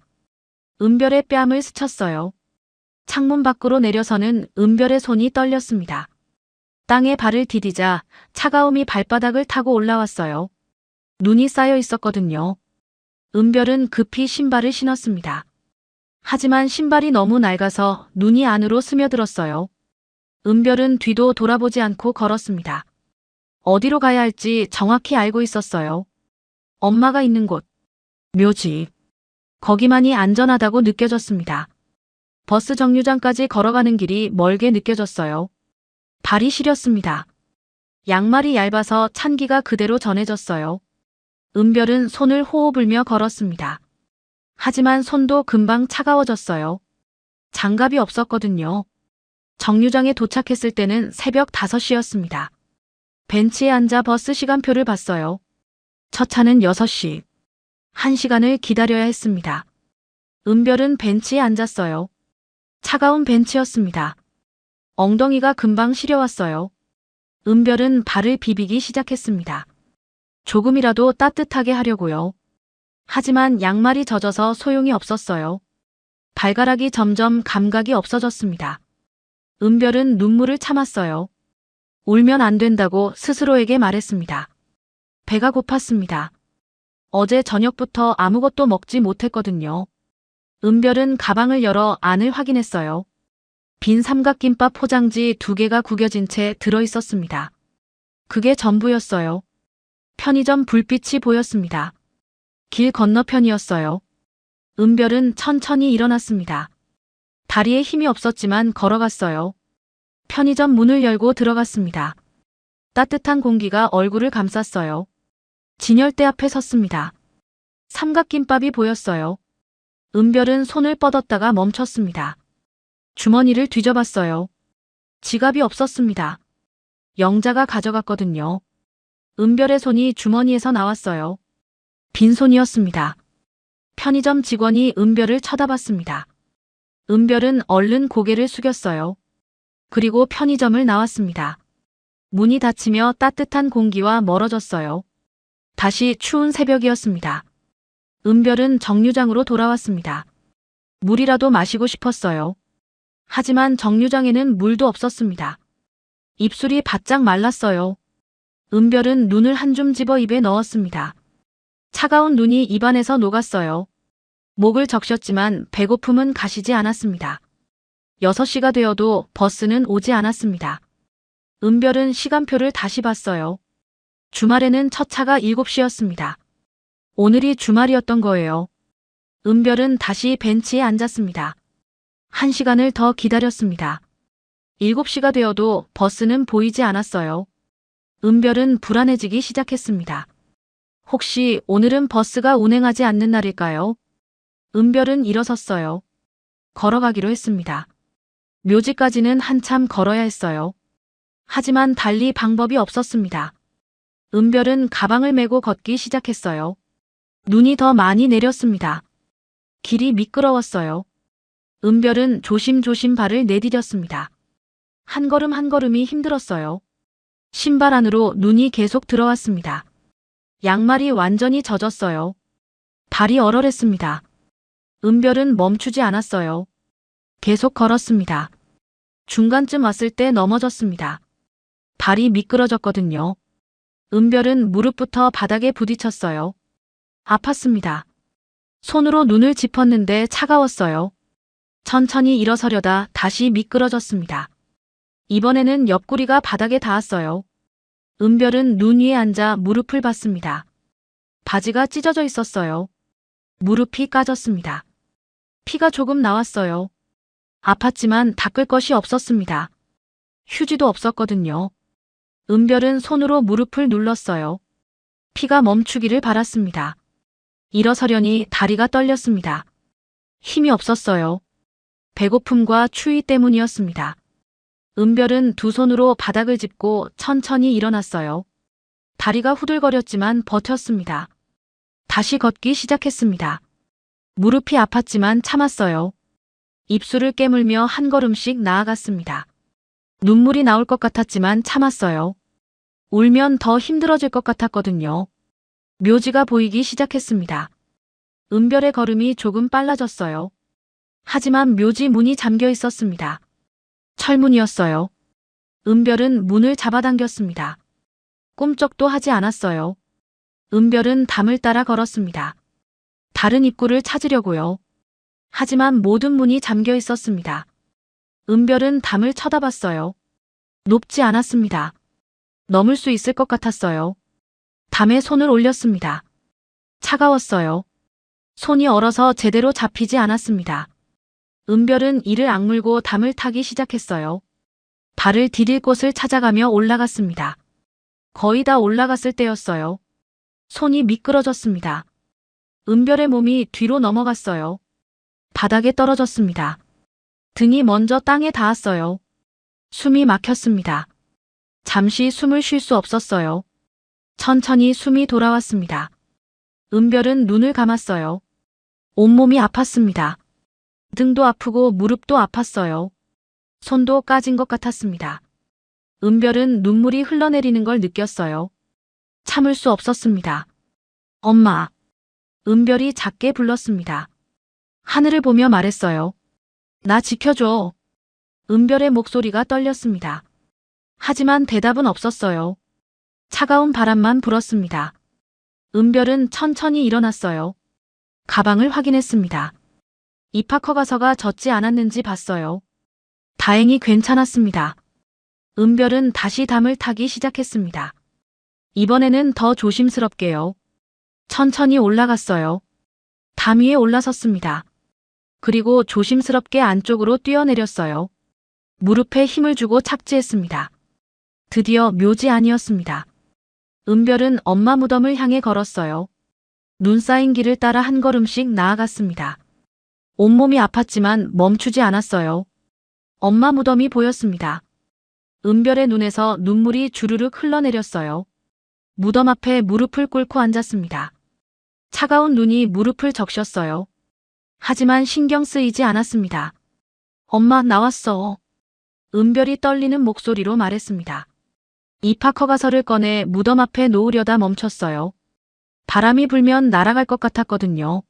은별의 뺨을 스쳤어요. 창문 밖으로 내려서는 은별의 손이 떨렸습니다. 땅에 발을 디디자 차가움이 발바닥을 타고 올라왔어요. 눈이 쌓여 있었거든요. 은별은 급히 신발을 신었습니다. 하지만 신발이 너무 낡아서 눈이 안으로 스며들었어요. 은별은 뒤도 돌아보지 않고 걸었습니다. 어디로 가야 할지 정확히 알고 있었어요. 엄마가 있는 곳. 묘지. 거기만이 안전하다고 느껴졌습니다. 버스 정류장까지 걸어가는 길이 멀게 느껴졌어요. 발이 시렸습니다. 양말이 얇아서 찬기가 그대로 전해졌어요. 은별은 손을 호호 불며 걸었습니다. 하지만 손도 금방 차가워졌어요. 장갑이 없었거든요. 정류장에 도착했을 때는 새벽 5시였습니다. 벤치에 앉아 버스 시간표를 봤어요. 첫 차는 6시. 1시간을 기다려야 했습니다. 은별은 벤치에 앉았어요. 차가운 벤치였습니다. 엉덩이가 금방 시려왔어요. 은별은 발을 비비기 시작했습니다. 조금이라도 따뜻하게 하려고요. 하지만 양말이 젖어서 소용이 없었어요. 발가락이 점점 감각이 없어졌습니다. 은별은 눈물을 참았어요. 울면 안 된다고 스스로에게 말했습니다. 배가 고팠습니다. 어제 저녁부터 아무것도 먹지 못했거든요. 은별은 가방을 열어 안을 확인했어요. 빈 삼각김밥 포장지 2개가 구겨진 채 들어있었습니다. 그게 전부였어요. 편의점 불빛이 보였습니다. 길 건너편이었어요. 은별은 천천히 일어났습니다. 다리에 힘이 없었지만 걸어갔어요. 편의점 문을 열고 들어갔습니다. 따뜻한 공기가 얼굴을 감쌌어요. 진열대 앞에 섰습니다. 삼각김밥이 보였어요. 은별은 손을 뻗었다가 멈췄습니다. 주머니를 뒤져봤어요. 지갑이 없었습니다. 영자가 가져갔거든요. 은별의 손이 주머니에서 나왔어요. 빈손이었습니다. 편의점 직원이 은별을 쳐다봤습니다. 은별은 얼른 고개를 숙였어요. 그리고 편의점을 나왔습니다. 문이 닫히며 따뜻한 공기와 멀어졌어요. 다시 추운 새벽이었습니다. 은별은 정류장으로 돌아왔습니다. 물이라도 마시고 싶었어요. 하지만 정류장에는 물도 없었습니다. 입술이 바짝 말랐어요. 은별은 눈을 한 줌 집어 입에 넣었습니다. 차가운 눈이 입안에서 녹았어요. 목을 적셨지만 배고픔은 가시지 않았습니다. 6시가 되어도 버스는 오지 않았습니다. 은별은 시간표를 다시 봤어요. 주말에는 첫 차가 7시였습니다. 오늘이 주말이었던 거예요. 은별은 다시 벤치에 앉았습니다. 1시간을 더 기다렸습니다. 7시가 되어도 버스는 보이지 않았어요. 은별은 불안해지기 시작했습니다. 혹시 오늘은 버스가 운행하지 않는 날일까요? 은별은 일어섰어요. 걸어가기로 했습니다. 묘지까지는 한참 걸어야 했어요. 하지만 달리 방법이 없었습니다. 은별은 가방을 메고 걷기 시작했어요. 눈이 더 많이 내렸습니다. 길이 미끄러웠어요. 은별은 조심조심 발을 내디뎠습니다. 한 걸음 한 걸음이 힘들었어요. 신발 안으로 눈이 계속 들어왔습니다. 양말이 완전히 젖었어요. 발이 얼얼했습니다. 은별은 멈추지 않았어요. 계속 걸었습니다. 중간쯤 왔을 때 넘어졌습니다. 발이 미끄러졌거든요. 은별은 무릎부터 바닥에 부딪혔어요. 아팠습니다. 손으로 눈을 짚었는데 차가웠어요. 천천히 일어서려다 다시 미끄러졌습니다. 이번에는 옆구리가 바닥에 닿았어요. 은별은 눈 위에 앉아 무릎을 봤습니다. 바지가 찢어져 있었어요. 무릎이 까졌습니다. 피가 조금 나왔어요. 아팠지만 닦을 것이 없었습니다. 휴지도 없었거든요. 은별은 손으로 무릎을 눌렀어요. 피가 멈추기를 바랐습니다. 일어서려니 다리가 떨렸습니다. 힘이 없었어요. 배고픔과 추위 때문이었습니다. 은별은 두 손으로 바닥을 짚고 천천히 일어났어요. 다리가 후들거렸지만 버텼습니다. 다시 걷기 시작했습니다. 무릎이 아팠지만 참았어요. 입술을 깨물며 한 걸음씩 나아갔습니다. 눈물이 나올 것 같았지만 참았어요. 울면 더 힘들어질 것 같았거든요. 묘지가 보이기 시작했습니다. 은별의 걸음이 조금 빨라졌어요. 하지만 묘지 문이 잠겨 있었습니다. 철문이었어요. 은별은 문을 잡아당겼습니다. 꿈쩍도 하지 않았어요. 은별은 담을 따라 걸었습니다. 다른 입구를 찾으려고요. 하지만 모든 문이 잠겨 있었습니다. 은별은 담을 쳐다봤어요. 높지 않았습니다. 넘을 수 있을 것 같았어요. 담에 손을 올렸습니다. 차가웠어요. 손이 얼어서 제대로 잡히지 않았습니다. 은별은 이를 악물고 담을 타기 시작했어요. 발을 디딜 곳을 찾아가며 올라갔습니다. 거의 다 올라갔을 때였어요. 손이 미끄러졌습니다. 은별의 몸이 뒤로 넘어갔어요. 바닥에 떨어졌습니다. 등이 먼저 땅에 닿았어요. 숨이 막혔습니다. 잠시 숨을 쉴 수 없었어요. 천천히 숨이 돌아왔습니다. 은별은 눈을 감았어요. 온몸이 아팠습니다. 등도 아프고 무릎도 아팠어요. 손도 까진 것 같았습니다. 은별은 눈물이 흘러내리는 걸 느꼈어요. 참을 수 없었습니다. 엄마. 은별이 작게 불렀습니다. 하늘을 보며 말했어요. 나 지켜줘. 은별의 목소리가 떨렸습니다. 하지만 대답은 없었어요. 차가운 바람만 불었습니다. 은별은 천천히 일어났어요. 가방을 확인했습니다. 입학 허가서가 젖지 않았는지 봤어요. 다행히 괜찮았습니다. 은별은 다시 담을 타기 시작했습니다. 이번에는 더 조심스럽게요. 천천히 올라갔어요. 담 위에 올라섰습니다. 그리고 조심스럽게 안쪽으로 뛰어내렸어요. 무릎에 힘을 주고 착지했습니다. 드디어 묘지 안이었습니다. 은별은 엄마 무덤을 향해 걸었어요. 눈 쌓인 길을 따라 한 걸음씩 나아갔습니다. 온몸이 아팠지만 멈추지 않았어요. 엄마 무덤이 보였습니다. 은별의 눈에서 눈물이 주르륵 흘러내렸어요. 무덤 앞에 무릎을 꿇고 앉았습니다. 차가운 눈이 무릎을 적셨어요. 하지만 신경 쓰이지 않았습니다. 엄마, 나왔어. 은별이 떨리는 목소리로 말했습니다. 입학 허가서를 꺼내 무덤 앞에 놓으려다 멈췄어요. 바람이 불면 날아갈 것 같았거든요.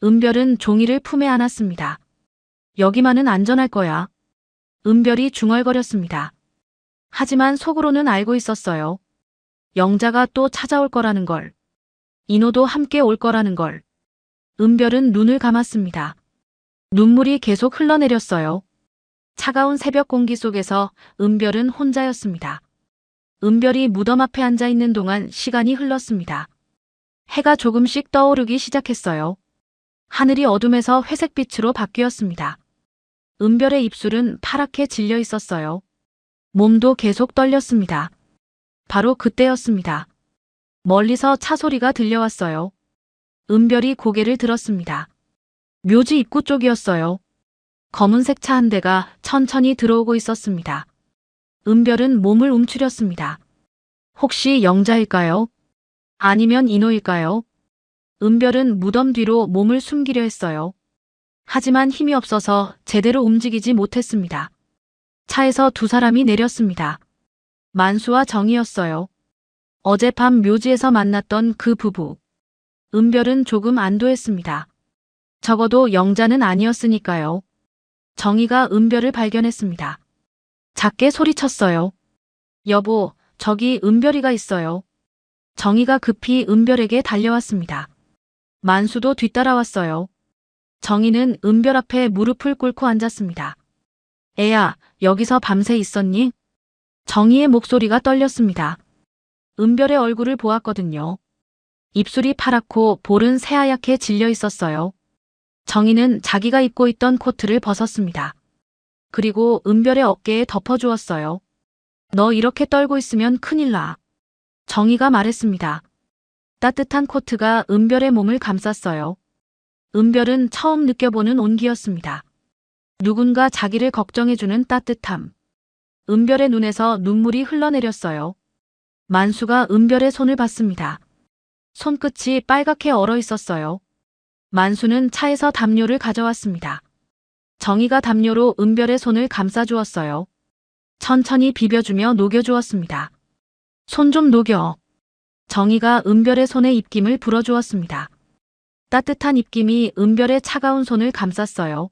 은별은 종이를 품에 안았습니다. 여기만은 안전할 거야. 은별이 중얼거렸습니다. 하지만 속으로는 알고 있었어요. 영자가 또 찾아올 거라는 걸. 인호도 함께 올 거라는 걸. 은별은 눈을 감았습니다. 눈물이 계속 흘러내렸어요. 차가운 새벽 공기 속에서 은별은 혼자였습니다. 은별이 무덤 앞에 앉아 있는 동안 시간이 흘렀습니다. 해가 조금씩 떠오르기 시작했어요. 하늘이 어둠에서 회색빛으로 바뀌었습니다. 은별의 입술은 파랗게 질려 있었어요. 몸도 계속 떨렸습니다. 바로 그때였습니다. 멀리서 차 소리가 들려왔어요. 은별이 고개를 들었습니다. 묘지 입구 쪽이었어요. 검은색 차 한 대가 천천히 들어오고 있었습니다. 은별은 몸을 움츠렸습니다. 혹시 영자일까요? 아니면 인호일까요? 은별은 무덤 뒤로 몸을 숨기려 했어요. 하지만 힘이 없어서 제대로 움직이지 못했습니다. 차에서 두 사람이 내렸습니다. 만수와 정이었어요. 어젯밤 묘지에서 만났던 그 부부. 은별은 조금 안도했습니다. 적어도 영자는 아니었으니까요. 정이가 은별을 발견했습니다. 작게 소리쳤어요. 여보, 저기 은별이가 있어요. 정이가 급히 은별에게 달려왔습니다. 만수도 뒤따라왔어요. 정이는 은별 앞에 무릎을 꿇고 앉았습니다. 애야, 여기서 밤새 있었니? 정이의 목소리가 떨렸습니다. 은별의 얼굴을 보았거든요. 입술이 파랗고 볼은 새하얗게 질려 있었어요. 정희는 자기가 입고 있던 코트를 벗었습니다. 그리고 은별의 어깨에 덮어주었어요. 너 이렇게 떨고 있으면 큰일 나. 정희가 말했습니다. 따뜻한 코트가 은별의 몸을 감쌌어요. 은별은 처음 느껴보는 온기였습니다. 누군가 자기를 걱정해주는 따뜻함. 은별의 눈에서 눈물이 흘러내렸어요. 만수가 은별의 손을 봤습니다. 손끝이 빨갛게 얼어 있었어요. 만수는 차에서 담요를 가져왔습니다. 정희가 담요로 은별의 손을 감싸주었어요. 천천히 비벼주며 녹여주었습니다. 손 좀 녹여. 정희가 은별의 손에 입김을 불어주었습니다. 따뜻한 입김이 은별의 차가운 손을 감쌌어요.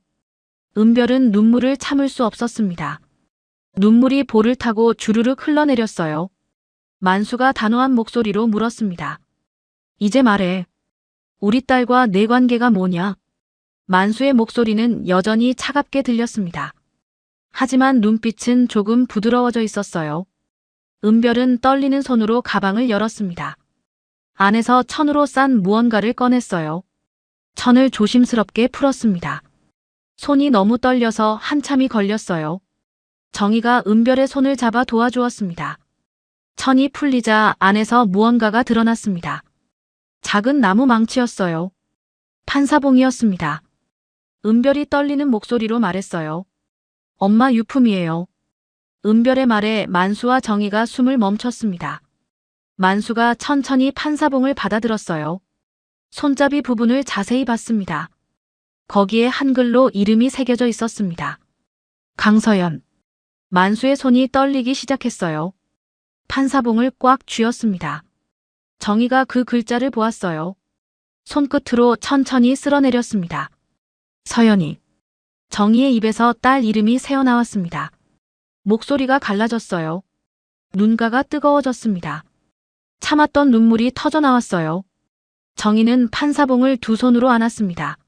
은별은 눈물을 참을 수 없었습니다. 눈물이 볼을 타고 주르륵 흘러내렸어요. 만수가 단호한 목소리로 물었습니다. 이제 말해. 우리 딸과 내 관계가 뭐냐? 만수의 목소리는 여전히 차갑게 들렸습니다. 하지만 눈빛은 조금 부드러워져 있었어요. 은별은 떨리는 손으로 가방을 열었습니다. 안에서 천으로 싼 무언가를 꺼냈어요. 천을 조심스럽게 풀었습니다. 손이 너무 떨려서 한참이 걸렸어요. 정희가 은별의 손을 잡아 도와주었습니다. 천이 풀리자 안에서 무언가가 드러났습니다. 작은 나무 망치였어요. 판사봉이었습니다. 은별이 떨리는 목소리로 말했어요. 엄마 유품이에요. 은별의 말에 만수와 정희가 숨을 멈췄습니다. 만수가 천천히 판사봉을 받아들었어요. 손잡이 부분을 자세히 봤습니다. 거기에 한글로 이름이 새겨져 있었습니다. 강서연. 만수의 손이 떨리기 시작했어요. 판사봉을 꽉 쥐었습니다. 정희가 그 글자를 보았어요. 손끝으로 천천히 쓸어내렸습니다. 서연이. 정희의 입에서 딸 이름이 새어나왔습니다. 목소리가 갈라졌어요. 눈가가 뜨거워졌습니다. 참았던 눈물이 터져나왔어요. 정희는 판사봉을 두 손으로 안았습니다.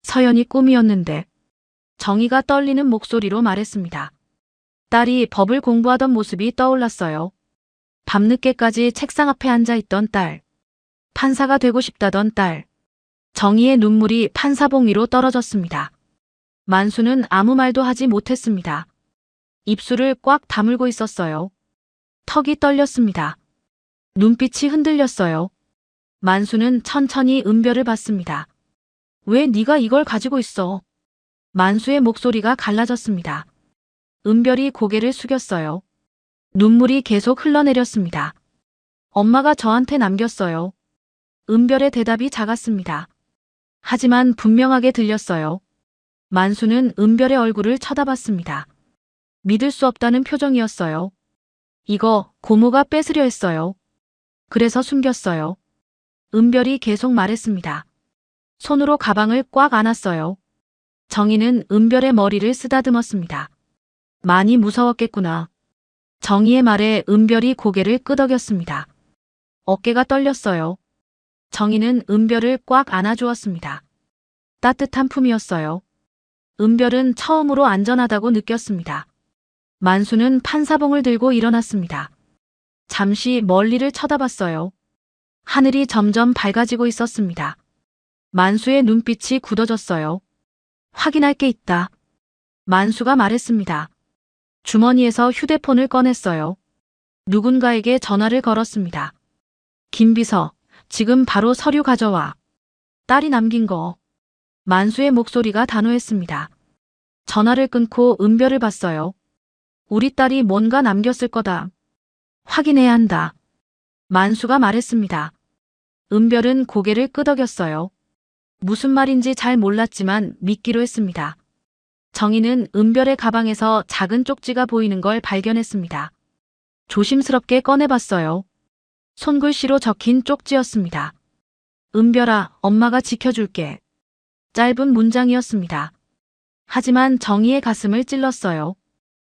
서연이 꿈이었는데. 정희가 떨리는 목소리로 말했습니다. 딸이 법을 공부하던 모습이 떠올랐어요. 밤늦게까지 책상 앞에 앉아있던 딸. 판사가 되고 싶다던 딸. 정희의 눈물이 판사봉 위로 떨어졌습니다. 만수는 아무 말도 하지 못했습니다. 입술을 꽉 다물고 있었어요. 턱이 떨렸습니다. 눈빛이 흔들렸어요. 만수는 천천히 은별을 봤습니다. 왜 네가 이걸 가지고 있어? 만수의 목소리가 갈라졌습니다. 은별이 고개를 숙였어요. 눈물이 계속 흘러내렸습니다. 엄마가 저한테 남겼어요. 은별의 대답이 작았습니다. 하지만 분명하게 들렸어요. 만수는 은별의 얼굴을 쳐다봤습니다. 믿을 수 없다는 표정이었어요. 이거 고모가 뺏으려 했어요. 그래서 숨겼어요. 은별이 계속 말했습니다. 손으로 가방을 꽉 안았어요. 정희는 은별의 머리를 쓰다듬었습니다. 많이 무서웠겠구나. 정희의 말에 은별이 고개를 끄덕였습니다. 어깨가 떨렸어요. 정희는 은별을 꽉 안아주었습니다. 따뜻한 품이었어요. 은별은 처음으로 안전하다고 느꼈습니다. 만수는 판사봉을 들고 일어났습니다. 잠시 멀리를 쳐다봤어요. 하늘이 점점 밝아지고 있었습니다. 만수의 눈빛이 굳어졌어요. 확인할 게 있다. 만수가 말했습니다. 주머니에서 휴대폰을 꺼냈어요. 누군가에게 전화를 걸었습니다. 김비서, 지금 바로 서류 가져와. 딸이 남긴 거. 만수의 목소리가 단호했습니다. 전화를 끊고 은별을 봤어요. 우리 딸이 뭔가 남겼을 거다. 확인해야 한다. 만수가 말했습니다. 은별은 고개를 끄덕였어요. 무슨 말인지 잘 몰랐지만 믿기로 했습니다. 정희는 은별의 가방에서 작은 쪽지가 보이는 걸 발견했습니다. 조심스럽게 꺼내봤어요. 손글씨로 적힌 쪽지였습니다. 은별아, 엄마가 지켜줄게. 짧은 문장이었습니다. 하지만 정희의 가슴을 찔렀어요.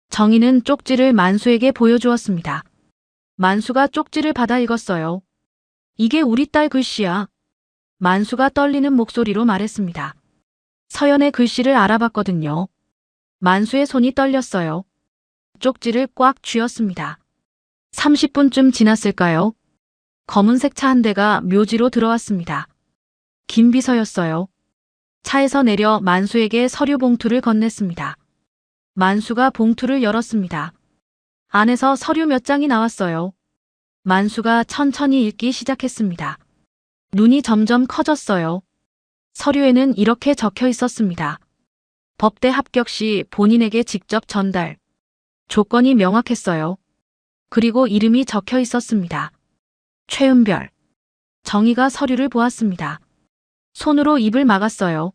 정희는 쪽지를 만수에게 보여주었습니다. 만수가 쪽지를 받아 읽었어요. 이게 우리 딸 글씨야. 만수가 떨리는 목소리로 말했습니다. 서연의 글씨를 알아봤거든요. 만수의 손이 떨렸어요. 쪽지를 꽉 쥐었습니다. 30분쯤 지났을까요? 검은색 차 한 대가 묘지로 들어왔습니다. 김비서였어요. 차에서 내려 만수에게 서류 봉투를 건넸습니다. 만수가 봉투를 열었습니다. 안에서 서류 몇 장이 나왔어요. 만수가 천천히 읽기 시작했습니다. 눈이 점점 커졌어요. 서류에는 이렇게 적혀 있었습니다. 법대 합격 시 본인에게 직접 전달. 조건이 명확했어요. 그리고 이름이 적혀 있었습니다. 최은별. 정희가 서류를 보았습니다. 손으로 입을 막았어요.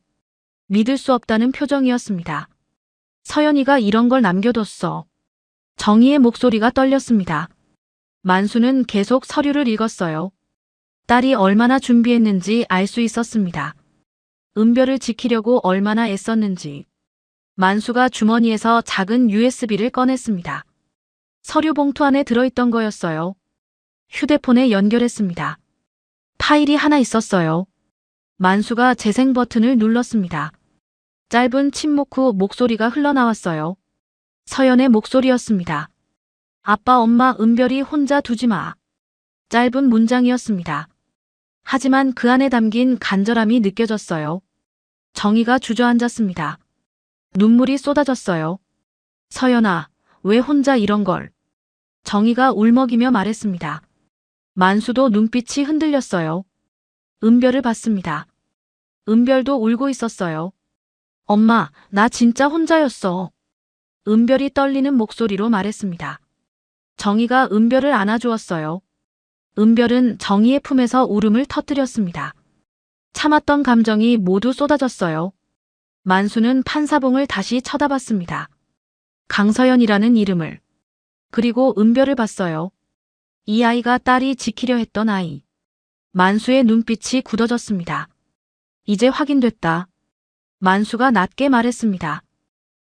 믿을 수 없다는 표정이었습니다. 서연이가 이런 걸 남겨뒀어. 정희의 목소리가 떨렸습니다. 만수는 계속 서류를 읽었어요. 딸이 얼마나 준비했는지 알 수 있었습니다. 은별을 지키려고 얼마나 애썼는지. 만수가 주머니에서 작은 USB를 꺼냈습니다. 서류 봉투 안에 들어있던 거였어요. 휴대폰에 연결했습니다. 파일이 하나 있었어요. 만수가 재생 버튼을 눌렀습니다. 짧은 침묵 후 목소리가 흘러나왔어요. 서연의 목소리였습니다. 아빠, 엄마, 은별이 혼자 두지 마. 짧은 문장이었습니다. 하지만 그 안에 담긴 간절함이 느껴졌어요. 정희가 주저앉았습니다. 눈물이 쏟아졌어요. 서연아, 왜 혼자 이런 걸? 정희가 울먹이며 말했습니다. 만수도 눈빛이 흔들렸어요. 은별을 봤습니다. 은별도 울고 있었어요. 엄마, 나 진짜 혼자였어. 은별이 떨리는 목소리로 말했습니다. 정희가 은별을 안아주었어요. 은별은 정희의 품에서 울음을 터뜨렸습니다. 참았던 감정이 모두 쏟아졌어요. 만수는 판사봉을 다시 쳐다봤습니다. 강서연이라는 이름을. 그리고 은별을 봤어요. 이 아이가 딸이 지키려 했던 아이. 만수의 눈빛이 굳어졌습니다. 이제 확인됐다. 만수가 낮게 말했습니다.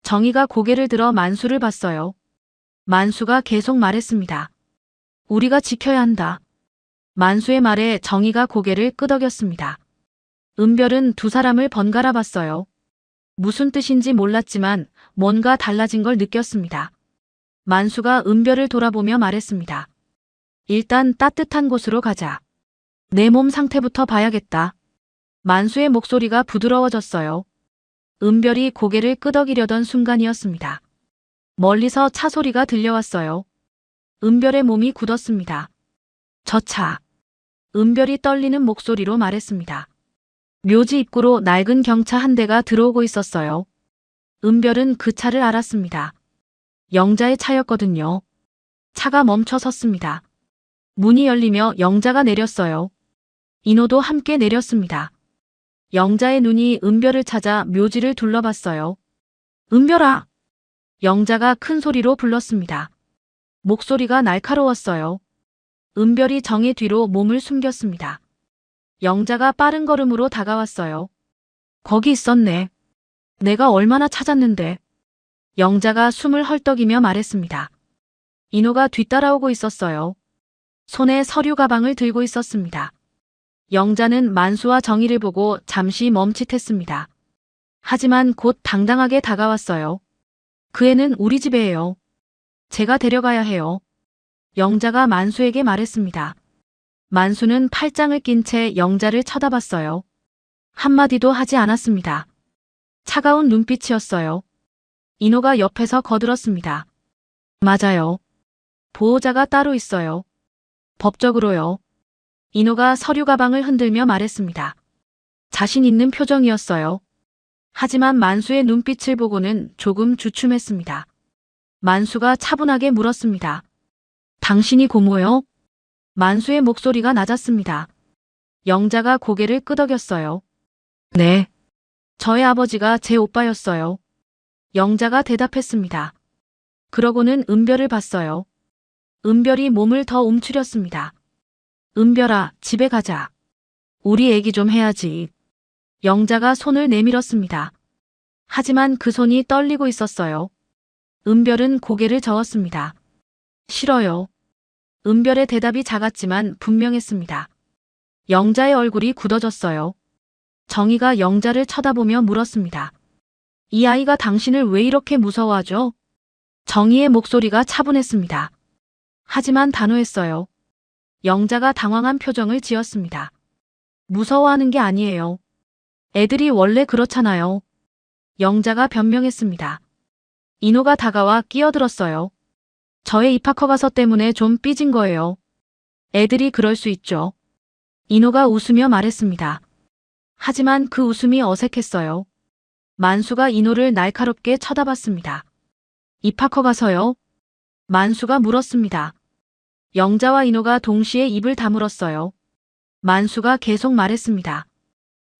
정희가 고개를 들어 만수를 봤어요. 만수가 계속 말했습니다. 우리가 지켜야 한다. 만수의 말에 정희가 고개를 끄덕였습니다. 은별은 두 사람을 번갈아 봤어요. 무슨 뜻인지 몰랐지만 뭔가 달라진 걸 느꼈습니다. 만수가 은별을 돌아보며 말했습니다. 일단 따뜻한 곳으로 가자. 내 몸 상태부터 봐야겠다. 만수의 목소리가 부드러워졌어요. 은별이 고개를 끄덕이려던 순간이었습니다. 멀리서 차 소리가 들려왔어요. 은별의 몸이 굳었습니다. 저 차. 은별이 떨리는 목소리로 말했습니다. 묘지 입구로 낡은 경차 한 대가 들어오고 있었어요. 은별은 그 차를 알았습니다. 영자의 차였거든요. 차가 멈춰 섰습니다. 문이 열리며 영자가 내렸어요. 인호도 함께 내렸습니다. 영자의 눈이 은별을 찾아 묘지를 둘러봤어요. 은별아! 영자가 큰 소리로 불렀습니다. 목소리가 날카로웠어요. 은별이 정의 뒤로 몸을 숨겼습니다. 영자가 빠른 걸음으로 다가왔어요. 거기 있었네. 내가 얼마나 찾았는데. 영자가 숨을 헐떡이며 말했습니다. 인호가 뒤따라오고 있었어요. 손에 서류 가방을 들고 있었습니다. 영자는 만수와 정희를 보고 잠시 멈칫했습니다. 하지만 곧 당당하게 다가왔어요. 그 애는 우리 집에예요. 제가 데려가야 해요. 영자가 만수에게 말했습니다. 만수는 팔짱을 낀 채 영자를 쳐다봤어요. 한마디도 하지 않았습니다. 차가운 눈빛이었어요. 인호가 옆에서 거들었습니다. 맞아요. 보호자가 따로 있어요. 법적으로요. 인호가 서류 가방을 흔들며 말했습니다. 자신 있는 표정이었어요. 하지만 만수의 눈빛을 보고는 조금 주춤했습니다. 만수가 차분하게 물었습니다. 당신이 고모요? 만수의 목소리가 낮았습니다. 영자가 고개를 끄덕였어요. 네. 저의 아버지가 제 오빠였어요. 영자가 대답했습니다. 그러고는 은별을 봤어요. 은별이 몸을 더 움츠렸습니다. 은별아, 집에 가자. 우리 얘기 좀 해야지. 영자가 손을 내밀었습니다. 하지만 그 손이 떨리고 있었어요. 은별은 고개를 저었습니다. 싫어요. 은별의 대답이 작았지만 분명했습니다. 영자의 얼굴이 굳어졌어요. 정희가 영자를 쳐다보며 물었습니다. 이 아이가 당신을 왜 이렇게 무서워하죠? 정희의 목소리가 차분했습니다. 하지만 단호했어요. 영자가 당황한 표정을 지었습니다. 무서워하는 게 아니에요. 애들이 원래 그렇잖아요. 영자가 변명했습니다. 인호가 다가와 끼어들었어요. 저의 입학허가서 때문에 좀 삐진 거예요. 애들이 그럴 수 있죠. 인호가 웃으며 말했습니다. 하지만 그 웃음이 어색했어요. 만수가 인호를 날카롭게 쳐다봤습니다. 입학허가서요? 만수가 물었습니다. 영자와 인호가 동시에 입을 다물었어요. 만수가 계속 말했습니다.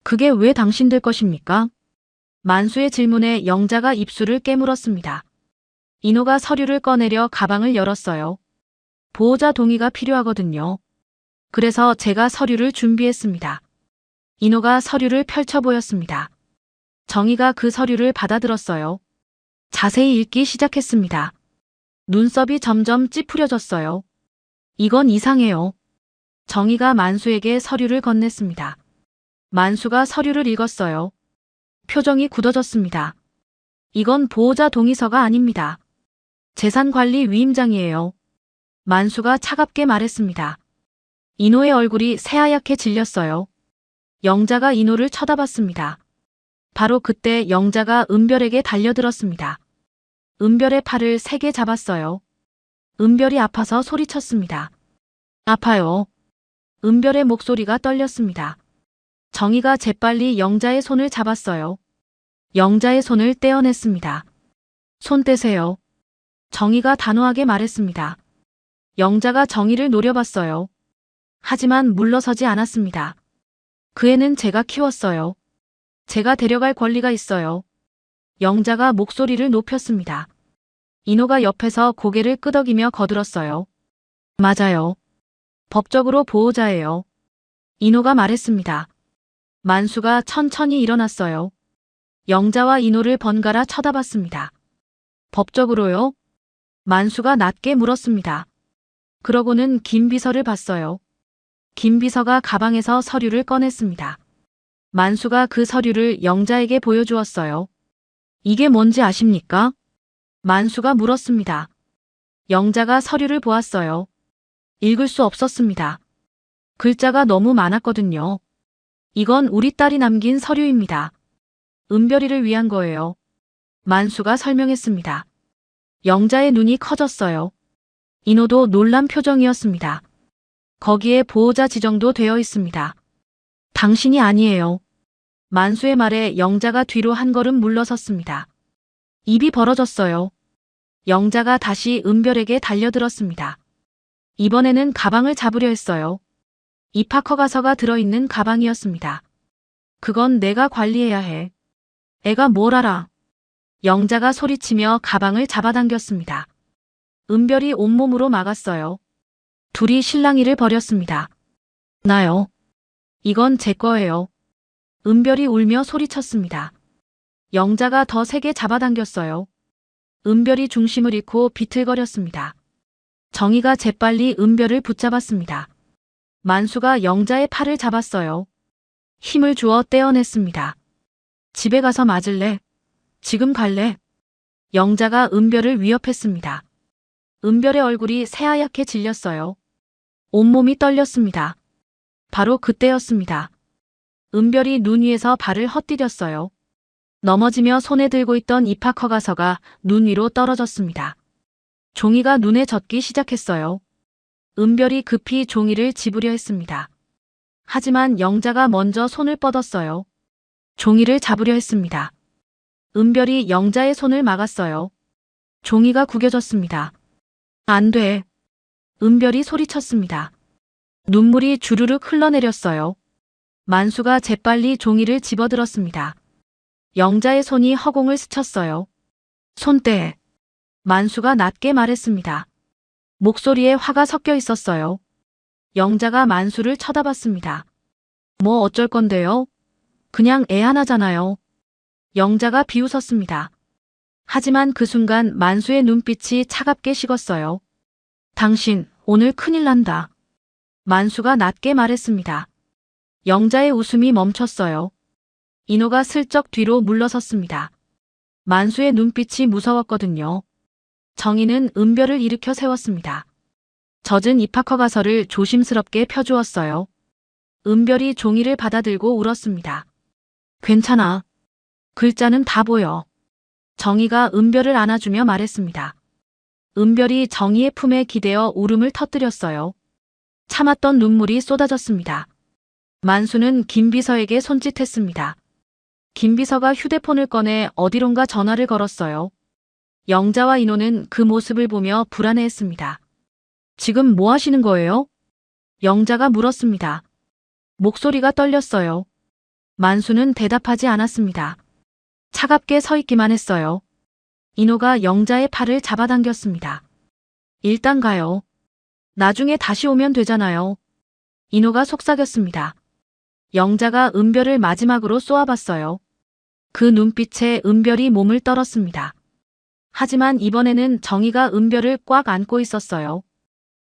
그게 왜 당신들 것입니까? 만수의 질문에 영자가 입술을 깨물었습니다. 인호가 서류를 꺼내려 가방을 열었어요. 보호자 동의가 필요하거든요. 그래서 제가 서류를 준비했습니다. 인호가 서류를 펼쳐 보였습니다. 정희가 그 서류를 받아들었어요. 자세히 읽기 시작했습니다. 눈썹이 점점 찌푸려졌어요. 이건 이상해요. 정희가 만수에게 서류를 건넸습니다. 만수가 서류를 읽었어요. 표정이 굳어졌습니다. 이건 보호자 동의서가 아닙니다. 재산관리 위임장이에요. 만수가 차갑게 말했습니다. 인호의 얼굴이 새하얗게 질렸어요. 영자가 인호를 쳐다봤습니다. 바로 그때 영자가 은별에게 달려들었습니다. 은별의 팔을 세게 잡았어요. 은별이 아파서 소리쳤습니다. 아파요. 은별의 목소리가 떨렸습니다. 정희가 재빨리 영자의 손을 잡았어요. 영자의 손을 떼어냈습니다. 손 떼세요. 정희가 단호하게 말했습니다. 영자가 정희를 노려봤어요. 하지만 물러서지 않았습니다. 그 애는 제가 키웠어요. 제가 데려갈 권리가 있어요. 영자가 목소리를 높였습니다. 인호가 옆에서 고개를 끄덕이며 거들었어요. 맞아요. 법적으로 보호자예요. 인호가 말했습니다. 만수가 천천히 일어났어요. 영자와 인호를 번갈아 쳐다봤습니다. 법적으로요? 만수가 낮게 물었습니다. 그러고는 김 비서를 봤어요. 김 비서가 가방에서 서류를 꺼냈습니다. 만수가 그 서류를 영자에게 보여주었어요. 이게 뭔지 아십니까? 만수가 물었습니다. 영자가 서류를 보았어요. 읽을 수 없었습니다. 글자가 너무 많았거든요. 이건 우리 딸이 남긴 서류입니다. 은별이를 위한 거예요. 만수가 설명했습니다. 영자의 눈이 커졌어요. 인호도 놀란 표정이었습니다. 거기에 보호자 지정도 되어 있습니다. 당신이 아니에요. 만수의 말에 영자가 뒤로 한 걸음 물러섰습니다. 입이 벌어졌어요. 영자가 다시 은별에게 달려들었습니다. 이번에는 가방을 잡으려 했어요. 입학허가서가 들어있는 가방이었습니다. 그건 내가 관리해야 해. 애가 뭘 알아. 영자가 소리치며 가방을 잡아당겼습니다. 은별이 온몸으로 막았어요. 둘이 실랑이를 벌였습니다. 나요. 이건 제 거예요. 은별이 울며 소리쳤습니다. 영자가 더 세게 잡아당겼어요. 은별이 중심을 잃고 비틀거렸습니다. 정희가 재빨리 은별을 붙잡았습니다. 만수가 영자의 팔을 잡았어요. 힘을 주어 떼어냈습니다. 집에 가서 맞을래? 지금 갈래? 영자가 은별을 위협했습니다. 은별의 얼굴이 새하얗게 질렸어요. 온몸이 떨렸습니다. 바로 그때였습니다. 은별이 눈 위에서 발을 헛디뎠어요. 넘어지며 손에 들고 있던 입학허가서가 눈 위로 떨어졌습니다. 종이가 눈에 젖기 시작했어요. 은별이 급히 종이를 집으려 했습니다. 하지만 영자가 먼저 손을 뻗었어요. 종이를 잡으려 했습니다. 은별이 영자의 손을 막았어요. 종이가 구겨졌습니다. 안 돼. 은별이 소리쳤습니다. 눈물이 주르륵 흘러내렸어요. 만수가 재빨리 종이를 집어들었습니다. 영자의 손이 허공을 스쳤어요. 손 떼. 만수가 낮게 말했습니다. 목소리에 화가 섞여 있었어요. 영자가 만수를 쳐다봤습니다. 뭐 어쩔 건데요? 그냥 애 하나잖아요. 영자가 비웃었습니다. 하지만 그 순간 만수의 눈빛이 차갑게 식었어요. 당신, 오늘 큰일 난다. 만수가 낮게 말했습니다. 영자의 웃음이 멈췄어요. 인호가 슬쩍 뒤로 물러섰습니다. 만수의 눈빛이 무서웠거든요. 정희는 은별을 일으켜 세웠습니다. 젖은 입학허가서를 조심스럽게 펴주었어요. 은별이 종이를 받아들고 울었습니다. 괜찮아. 글자는 다 보여. 정희가 은별을 안아주며 말했습니다. 은별이 정희의 품에 기대어 울음을 터뜨렸어요. 참았던 눈물이 쏟아졌습니다. 만수는 김비서에게 손짓했습니다. 김비서가 휴대폰을 꺼내 어디론가 전화를 걸었어요. 영자와 인호는 그 모습을 보며 불안해했습니다. 지금 뭐 하시는 거예요? 영자가 물었습니다. 목소리가 떨렸어요. 만수는 대답하지 않았습니다. 차갑게 서 있기만 했어요. 인호가 영자의 팔을 잡아당겼습니다. 일단 가요. 나중에 다시 오면 되잖아요. 인호가 속삭였습니다. 영자가 은별을 마지막으로 쏘아봤어요. 그 눈빛에 은별이 몸을 떨었습니다. 하지만 이번에는 정희가 은별을 꽉 안고 있었어요.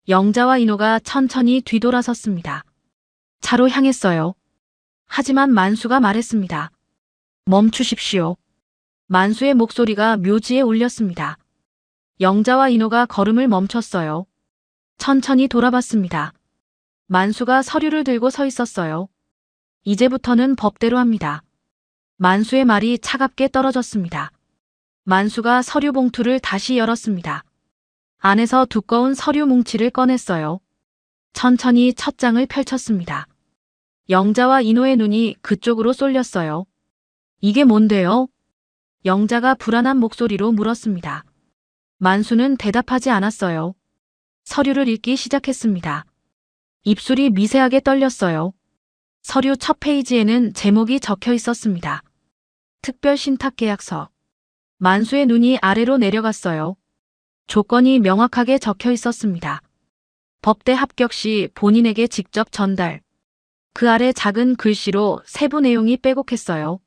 영자와 인호가 천천히 뒤돌아섰습니다. 차로 향했어요. 하지만 만수가 말했습니다. 멈추십시오. 만수의 목소리가 묘지에 울렸습니다. 영자와 인호가 걸음을 멈췄어요. 천천히 돌아봤습니다. 만수가 서류를 들고 서 있었어요. 이제부터는 법대로 합니다. 만수의 말이 차갑게 떨어졌습니다. 만수가 서류 봉투를 다시 열었습니다. 안에서 두꺼운 서류 뭉치를 꺼냈어요. 천천히 첫 장을 펼쳤습니다. 영자와 인호의 눈이 그쪽으로 쏠렸어요. 이게 뭔데요? 영자가 불안한 목소리로 물었습니다. 만수는 대답하지 않았어요. 서류를 읽기 시작했습니다. 입술이 미세하게 떨렸어요. 서류 첫 페이지에는 제목이 적혀 있었습니다. 특별 신탁 계약서. 만수의 눈이 아래로 내려갔어요. 조건이 명확하게 적혀 있었습니다. 법대 합격 시 본인에게 직접 전달. 그 아래 작은 글씨로 세부 내용이 빼곡했어요.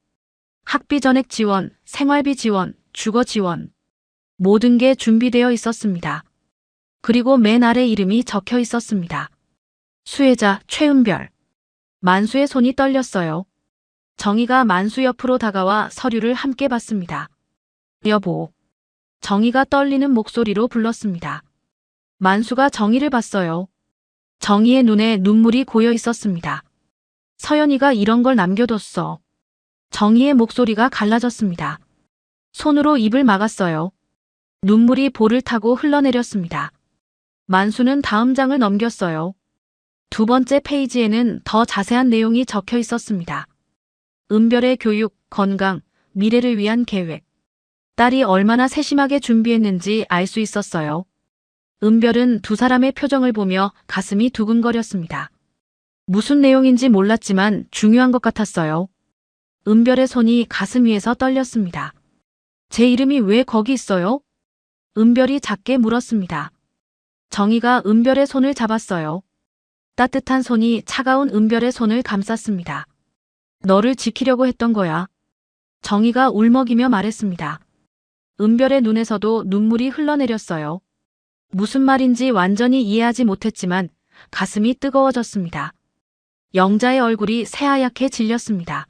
학비 전액 지원, 생활비 지원, 주거 지원. 모든 게 준비되어 있었습니다. 그리고 맨 아래 이름이 적혀 있었습니다. 수혜자 최은별. 만수의 손이 떨렸어요. 정희가 만수 옆으로 다가와 서류를 함께 봤습니다. 여보. 정희가 떨리는 목소리로 불렀습니다. 만수가 정희를 봤어요. 정희의 눈에 눈물이 고여 있었습니다. 서연이가 이런 걸 남겨뒀어. 정희의 목소리가 갈라졌습니다. 손으로 입을 막았어요. 눈물이 볼을 타고 흘러내렸습니다. 만수는 다음 장을 넘겼어요. 두 번째 페이지에는 더 자세한 내용이 적혀 있었습니다. 은별의 교육, 건강, 미래를 위한 계획. 딸이 얼마나 세심하게 준비했는지 알 수 있었어요. 은별은 두 사람의 표정을 보며 가슴이 두근거렸습니다. 무슨 내용인지 몰랐지만 중요한 것 같았어요. 은별의 손이 가슴 위에서 떨렸습니다. 제 이름이 왜 거기 있어요? 은별이 작게 물었습니다. 정희가 은별의 손을 잡았어요. 따뜻한 손이 차가운 은별의 손을 감쌌습니다. 너를 지키려고 했던 거야. 정희가 울먹이며 말했습니다. 은별의 눈에서도 눈물이 흘러내렸어요. 무슨 말인지 완전히 이해하지 못했지만 가슴이 뜨거워졌습니다. 영자의 얼굴이 새하얗게 질렸습니다.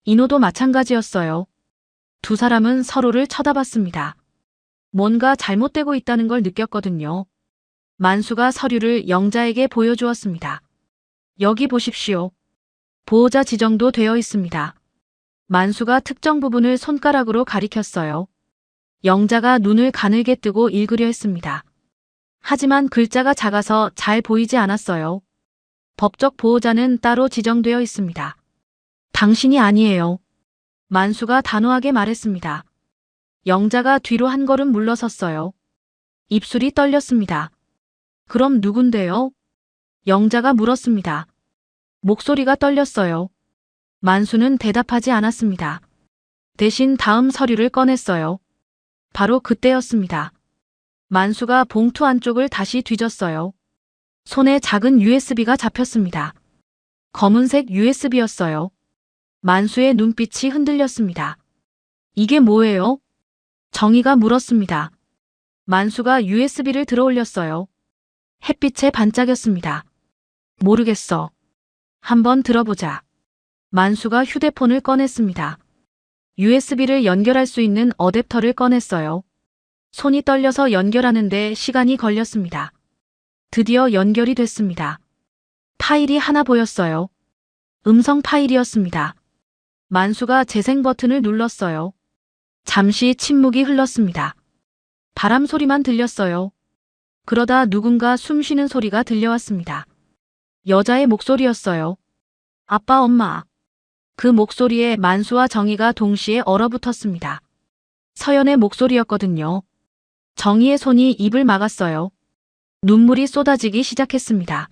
인호도 마찬가지였어요. 두 사람은 서로를 쳐다봤습니다. 뭔가 잘못되고 있다는 걸 느꼈거든요. 만수가 서류를 영자에게 보여주었습니다. 여기 보십시오. 보호자 지정도 되어 있습니다. 만수가 특정 부분을 손가락으로 가리켰어요. 영자가 눈을 가늘게 뜨고 읽으려 했습니다. 하지만 글자가 작아서 잘 보이지 않았어요. 법적 보호자는 따로 지정되어 있습니다. 당신이 아니에요. 만수가 단호하게 말했습니다. 영자가 뒤로 한 걸음 물러섰어요. 입술이 떨렸습니다. 그럼 누군데요? 영자가 물었습니다. 목소리가 떨렸어요. 만수는 대답하지 않았습니다. 대신 다음 서류를 꺼냈어요. 바로 그때였습니다. 만수가 봉투 안쪽을 다시 뒤졌어요. 손에 작은 USB가 잡혔습니다. 검은색 USB였어요. 만수의 눈빛이 흔들렸습니다. 이게 뭐예요? 정희가 물었습니다. 만수가 USB를 들어 올렸어요. 햇빛에 반짝였습니다. 모르겠어. 한번 들어보자. 만수가 휴대폰을 꺼냈습니다. USB를 연결할 수 있는 어댑터를 꺼냈어요. 손이 떨려서 연결하는데 시간이 걸렸습니다. 드디어 연결이 됐습니다. 파일이 하나 보였어요. 음성 파일이었습니다. 만수가 재생 버튼을 눌렀어요. 잠시 침묵이 흘렀습니다. 바람 소리만 들렸어요. 그러다 누군가 숨 쉬는 소리가 들려왔습니다. 여자의 목소리였어요. 아빠, 엄마. 그 목소리에 만수와 정희가 동시에 얼어붙었습니다. 서연의 목소리였거든요. 정희의 손이 입을 막았어요. 눈물이 쏟아지기 시작했습니다.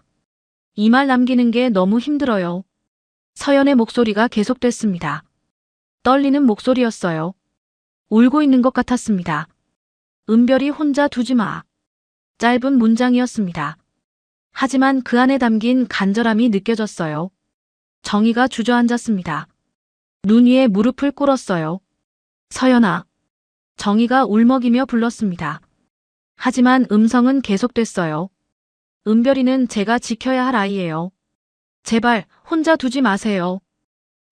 이 말 남기는 게 너무 힘들어요. 서연의 목소리가 계속됐습니다. 떨리는 목소리였어요. 울고 있는 것 같았습니다. 은별이 혼자 두지 마. 짧은 문장이었습니다. 하지만 그 안에 담긴 간절함이 느껴졌어요. 정희가 주저앉았습니다. 눈 위에 무릎을 꿇었어요. 서연아. 정희가 울먹이며 불렀습니다. 하지만 음성은 계속됐어요. 은별이는 제가 지켜야 할 아이예요. 제발 혼자 두지 마세요.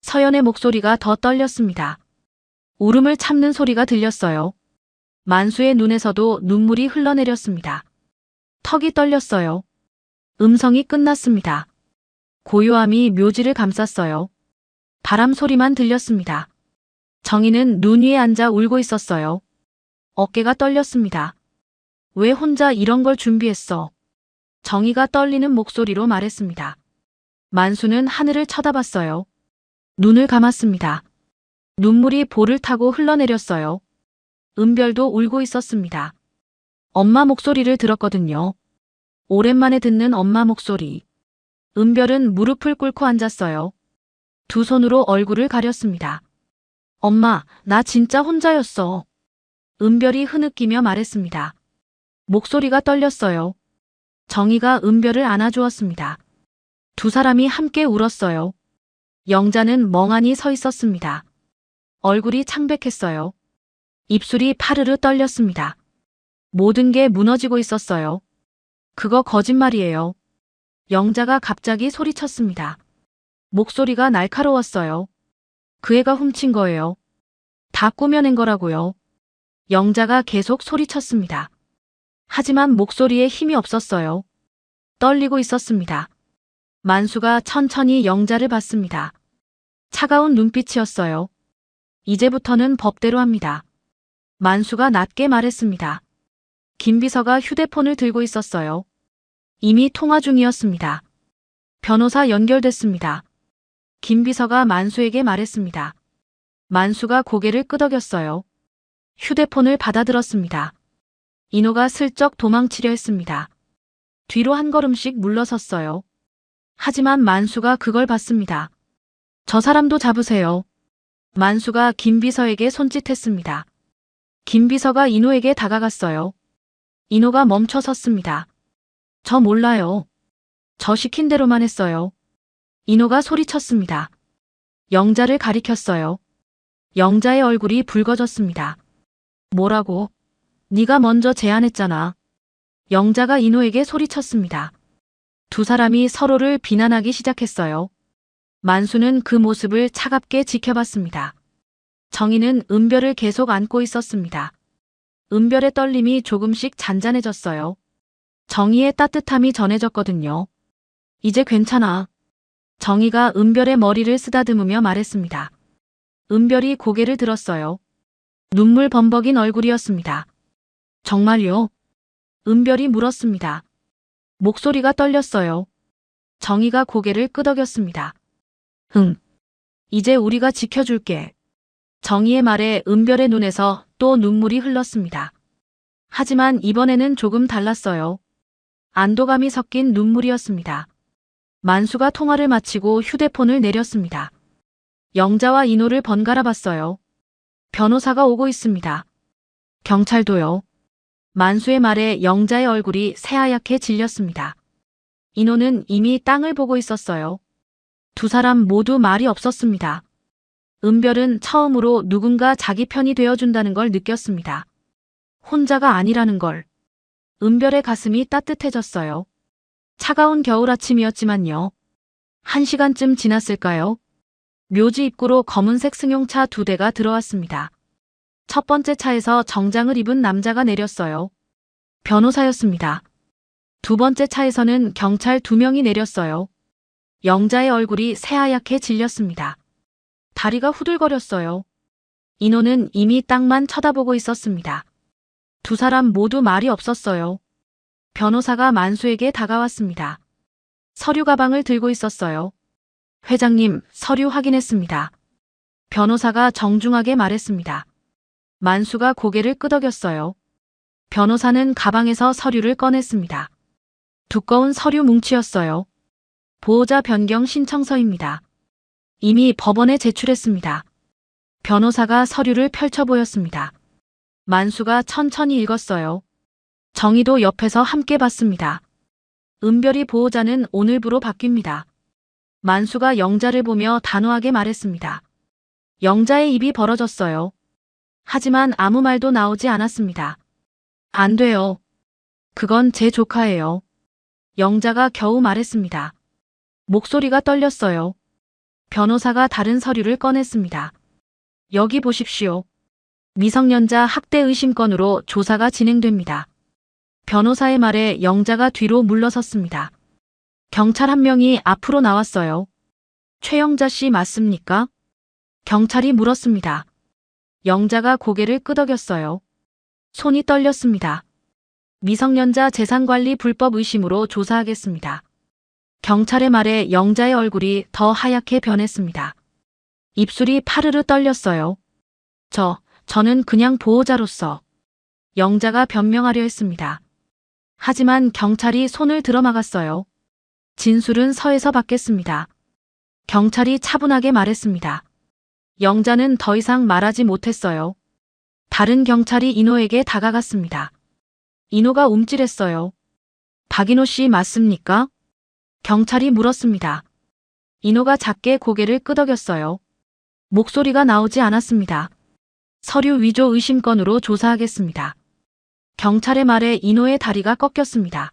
서연의 목소리가 더 떨렸습니다. 울음을 참는 소리가 들렸어요. 만수의 눈에서도 눈물이 흘러내렸습니다. 턱이 떨렸어요. 음성이 끝났습니다. 고요함이 묘지를 감쌌어요. 바람 소리만 들렸습니다. 정희는 눈 위에 앉아 울고 있었어요. 어깨가 떨렸습니다. 왜 혼자 이런 걸 준비했어? 정희가 떨리는 목소리로 말했습니다. 만수는 하늘을 쳐다봤어요. 눈을 감았습니다. 눈물이 볼을 타고 흘러내렸어요. 은별도 울고 있었습니다. 엄마 목소리를 들었거든요. 오랜만에 듣는 엄마 목소리. 은별은 무릎을 꿇고 앉았어요. 두 손으로 얼굴을 가렸습니다. 엄마, 나 진짜 혼자였어. 은별이 흐느끼며 말했습니다. 목소리가 떨렸어요. 정희가 은별을 안아주었습니다. 두 사람이 함께 울었어요. 영자는 멍하니 서 있었습니다. 얼굴이 창백했어요. 입술이 파르르 떨렸습니다. 모든 게 무너지고 있었어요. 그거 거짓말이에요. 영자가 갑자기 소리쳤습니다. 목소리가 날카로웠어요. 그 애가 훔친 거예요. 다 꾸며낸 거라고요. 영자가 계속 소리쳤습니다. 하지만 목소리에 힘이 없었어요. 떨리고 있었습니다. 만수가 천천히 영자를 봤습니다. 차가운 눈빛이었어요. 이제부터는 법대로 합니다. 만수가 낮게 말했습니다. 김비서가 휴대폰을 들고 있었어요. 이미 통화 중이었습니다. 변호사 연결됐습니다. 김비서가 만수에게 말했습니다. 만수가 고개를 끄덕였어요. 휴대폰을 받아들었습니다. 인호가 슬쩍 도망치려 했습니다. 뒤로 한 걸음씩 물러섰어요. 하지만 만수가 그걸 봤습니다. 저 사람도 잡으세요. 만수가 김비서에게 손짓했습니다. 김비서가 인호에게 다가갔어요. 인호가 멈춰 섰습니다. 저 몰라요. 저 시킨 대로만 했어요. 인호가 소리쳤습니다. 영자를 가리켰어요. 영자의 얼굴이 붉어졌습니다. 뭐라고? 네가 먼저 제안했잖아. 영자가 인호에게 소리쳤습니다. 두 사람이 서로를 비난하기 시작했어요. 만수는 그 모습을 차갑게 지켜봤습니다. 정희는 은별을 계속 안고 있었습니다. 은별의 떨림이 조금씩 잔잔해졌어요. 정희의 따뜻함이 전해졌거든요. 이제 괜찮아. 정희가 은별의 머리를 쓰다듬으며 말했습니다. 은별이 고개를 들었어요. 눈물 범벅인 얼굴이었습니다. 정말요? 은별이 물었습니다. 목소리가 떨렸어요. 정희가 고개를 끄덕였습니다. 흥. 이제 우리가 지켜줄게. 정희의 말에 은별의 눈에서 또 눈물이 흘렀습니다. 하지만 이번에는 조금 달랐어요. 안도감이 섞인 눈물이었습니다. 만수가 통화를 마치고 휴대폰을 내렸습니다. 영자와 인호를 번갈아 봤어요. 변호사가 오고 있습니다. 경찰도요. 만수의 말에 영자의 얼굴이 새하얗게 질렸습니다. 인호는 이미 땅을 보고 있었어요. 두 사람 모두 말이 없었습니다. 은별은 처음으로 누군가 자기 편이 되어준다는 걸 느꼈습니다. 혼자가 아니라는 걸. 은별의 가슴이 따뜻해졌어요. 차가운 겨울 아침이었지만요. 1시간쯤 지났을까요? 묘지 입구로 검은색 승용차 2대가 들어왔습니다. 첫 번째 차에서 정장을 입은 남자가 내렸어요. 변호사였습니다. 두 번째 차에서는 경찰 2명이 내렸어요. 영자의 얼굴이 새하얗게 질렸습니다. 다리가 후들거렸어요. 인호는 이미 땅만 쳐다보고 있었습니다. 두 사람 모두 말이 없었어요. 변호사가 만수에게 다가왔습니다. 서류 가방을 들고 있었어요. 회장님, 서류 확인했습니다. 변호사가 정중하게 말했습니다. 만수가 고개를 끄덕였어요. 변호사는 가방에서 서류를 꺼냈습니다. 두꺼운 서류 뭉치였어요. 보호자 변경 신청서입니다. 이미 법원에 제출했습니다. 변호사가 서류를 펼쳐 보였습니다. 만수가 천천히 읽었어요. 정희도 옆에서 함께 봤습니다. 은별이 보호자는 오늘부로 바뀝니다. 만수가 영자를 보며 단호하게 말했습니다. 영자의 입이 벌어졌어요. 하지만 아무 말도 나오지 않았습니다. 안 돼요. 그건 제 조카예요. 영자가 겨우 말했습니다. 목소리가 떨렸어요. 변호사가 다른 서류를 꺼냈습니다. 여기 보십시오. 미성년자 학대 의심 건으로 조사가 진행됩니다. 변호사의 말에 영자가 뒤로 물러섰습니다. 경찰 한 명이 앞으로 나왔어요. 최영자 씨 맞습니까? 경찰이 물었습니다. 영자가 고개를 끄덕였어요. 손이 떨렸습니다. 미성년자 재산관리 불법 의심으로 조사하겠습니다. 경찰의 말에 영자의 얼굴이 더 하얗게 변했습니다. 입술이 파르르 떨렸어요. 저는 그냥 보호자로서. 영자가 변명하려 했습니다. 하지만 경찰이 손을 들어막았어요. 진술은 서에서 받겠습니다. 경찰이 차분하게 말했습니다. 영자는 더 이상 말하지 못했어요. 다른 경찰이 인호에게 다가갔습니다. 인호가 움찔했어요. 박인호 씨 맞습니까? 경찰이 물었습니다. 인호가 작게 고개를 끄덕였어요. 목소리가 나오지 않았습니다. 서류 위조 의심 건으로 조사하겠습니다. 경찰의 말에 인호의 다리가 꺾였습니다.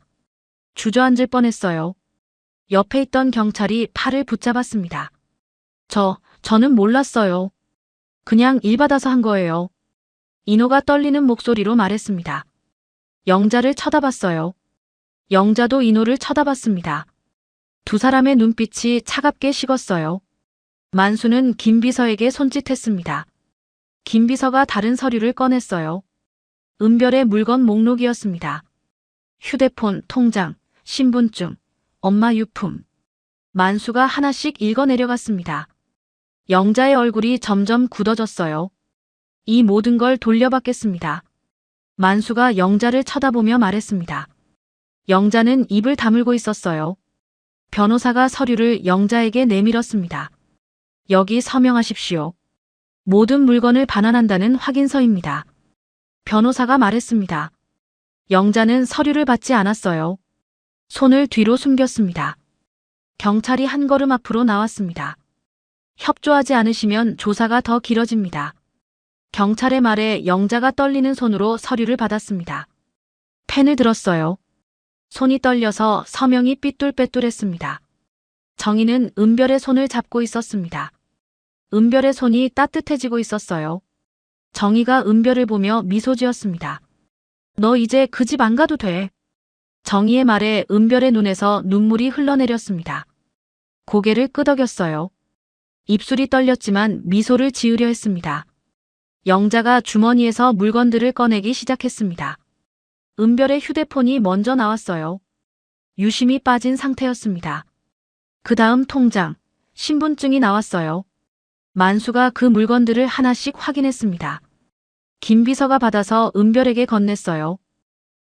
주저앉을 뻔했어요. 옆에 있던 경찰이 팔을 붙잡았습니다. 저는 몰랐어요. 그냥 일 받아서 한 거예요. 인호가 떨리는 목소리로 말했습니다. 영자를 쳐다봤어요. 영자도 인호를 쳐다봤습니다. 두 사람의 눈빛이 차갑게 식었어요. 만수는 김비서에게 손짓했습니다. 김비서가 다른 서류를 꺼냈어요. 은별의 물건 목록이었습니다. 휴대폰, 통장, 신분증, 엄마 유품. 만수가 하나씩 읽어 내려갔습니다. 영자의 얼굴이 점점 굳어졌어요. 이 모든 걸 돌려받겠습니다. 만수가 영자를 쳐다보며 말했습니다. 영자는 입을 다물고 있었어요. 변호사가 서류를 영자에게 내밀었습니다. 여기 서명하십시오. 모든 물건을 반환한다는 확인서입니다. 변호사가 말했습니다. 영자는 서류를 받지 않았어요. 손을 뒤로 숨겼습니다. 경찰이 한 걸음 앞으로 나왔습니다. 협조하지 않으시면 조사가 더 길어집니다. 경찰의 말에 영자가 떨리는 손으로 서류를 받았습니다. 펜을 들었어요. 손이 떨려서 서명이 삐뚤빼뚤했습니다. 정희는 은별의 손을 잡고 있었습니다. 은별의 손이 따뜻해지고 있었어요. 정희가 은별을 보며 미소 지었습니다. 너 이제 그 집 안 가도 돼. 정희의 말에 은별의 눈에서 눈물이 흘러내렸습니다. 고개를 끄덕였어요. 입술이 떨렸지만 미소를 지으려 했습니다. 영자가 주머니에서 물건들을 꺼내기 시작했습니다. 은별의 휴대폰이 먼저 나왔어요. 유심히 빠진 상태였습니다. 그 다음 통장, 신분증이 나왔어요. 만수가 그 물건들을 하나씩 확인했습니다. 김비서가 받아서 은별에게 건넸어요.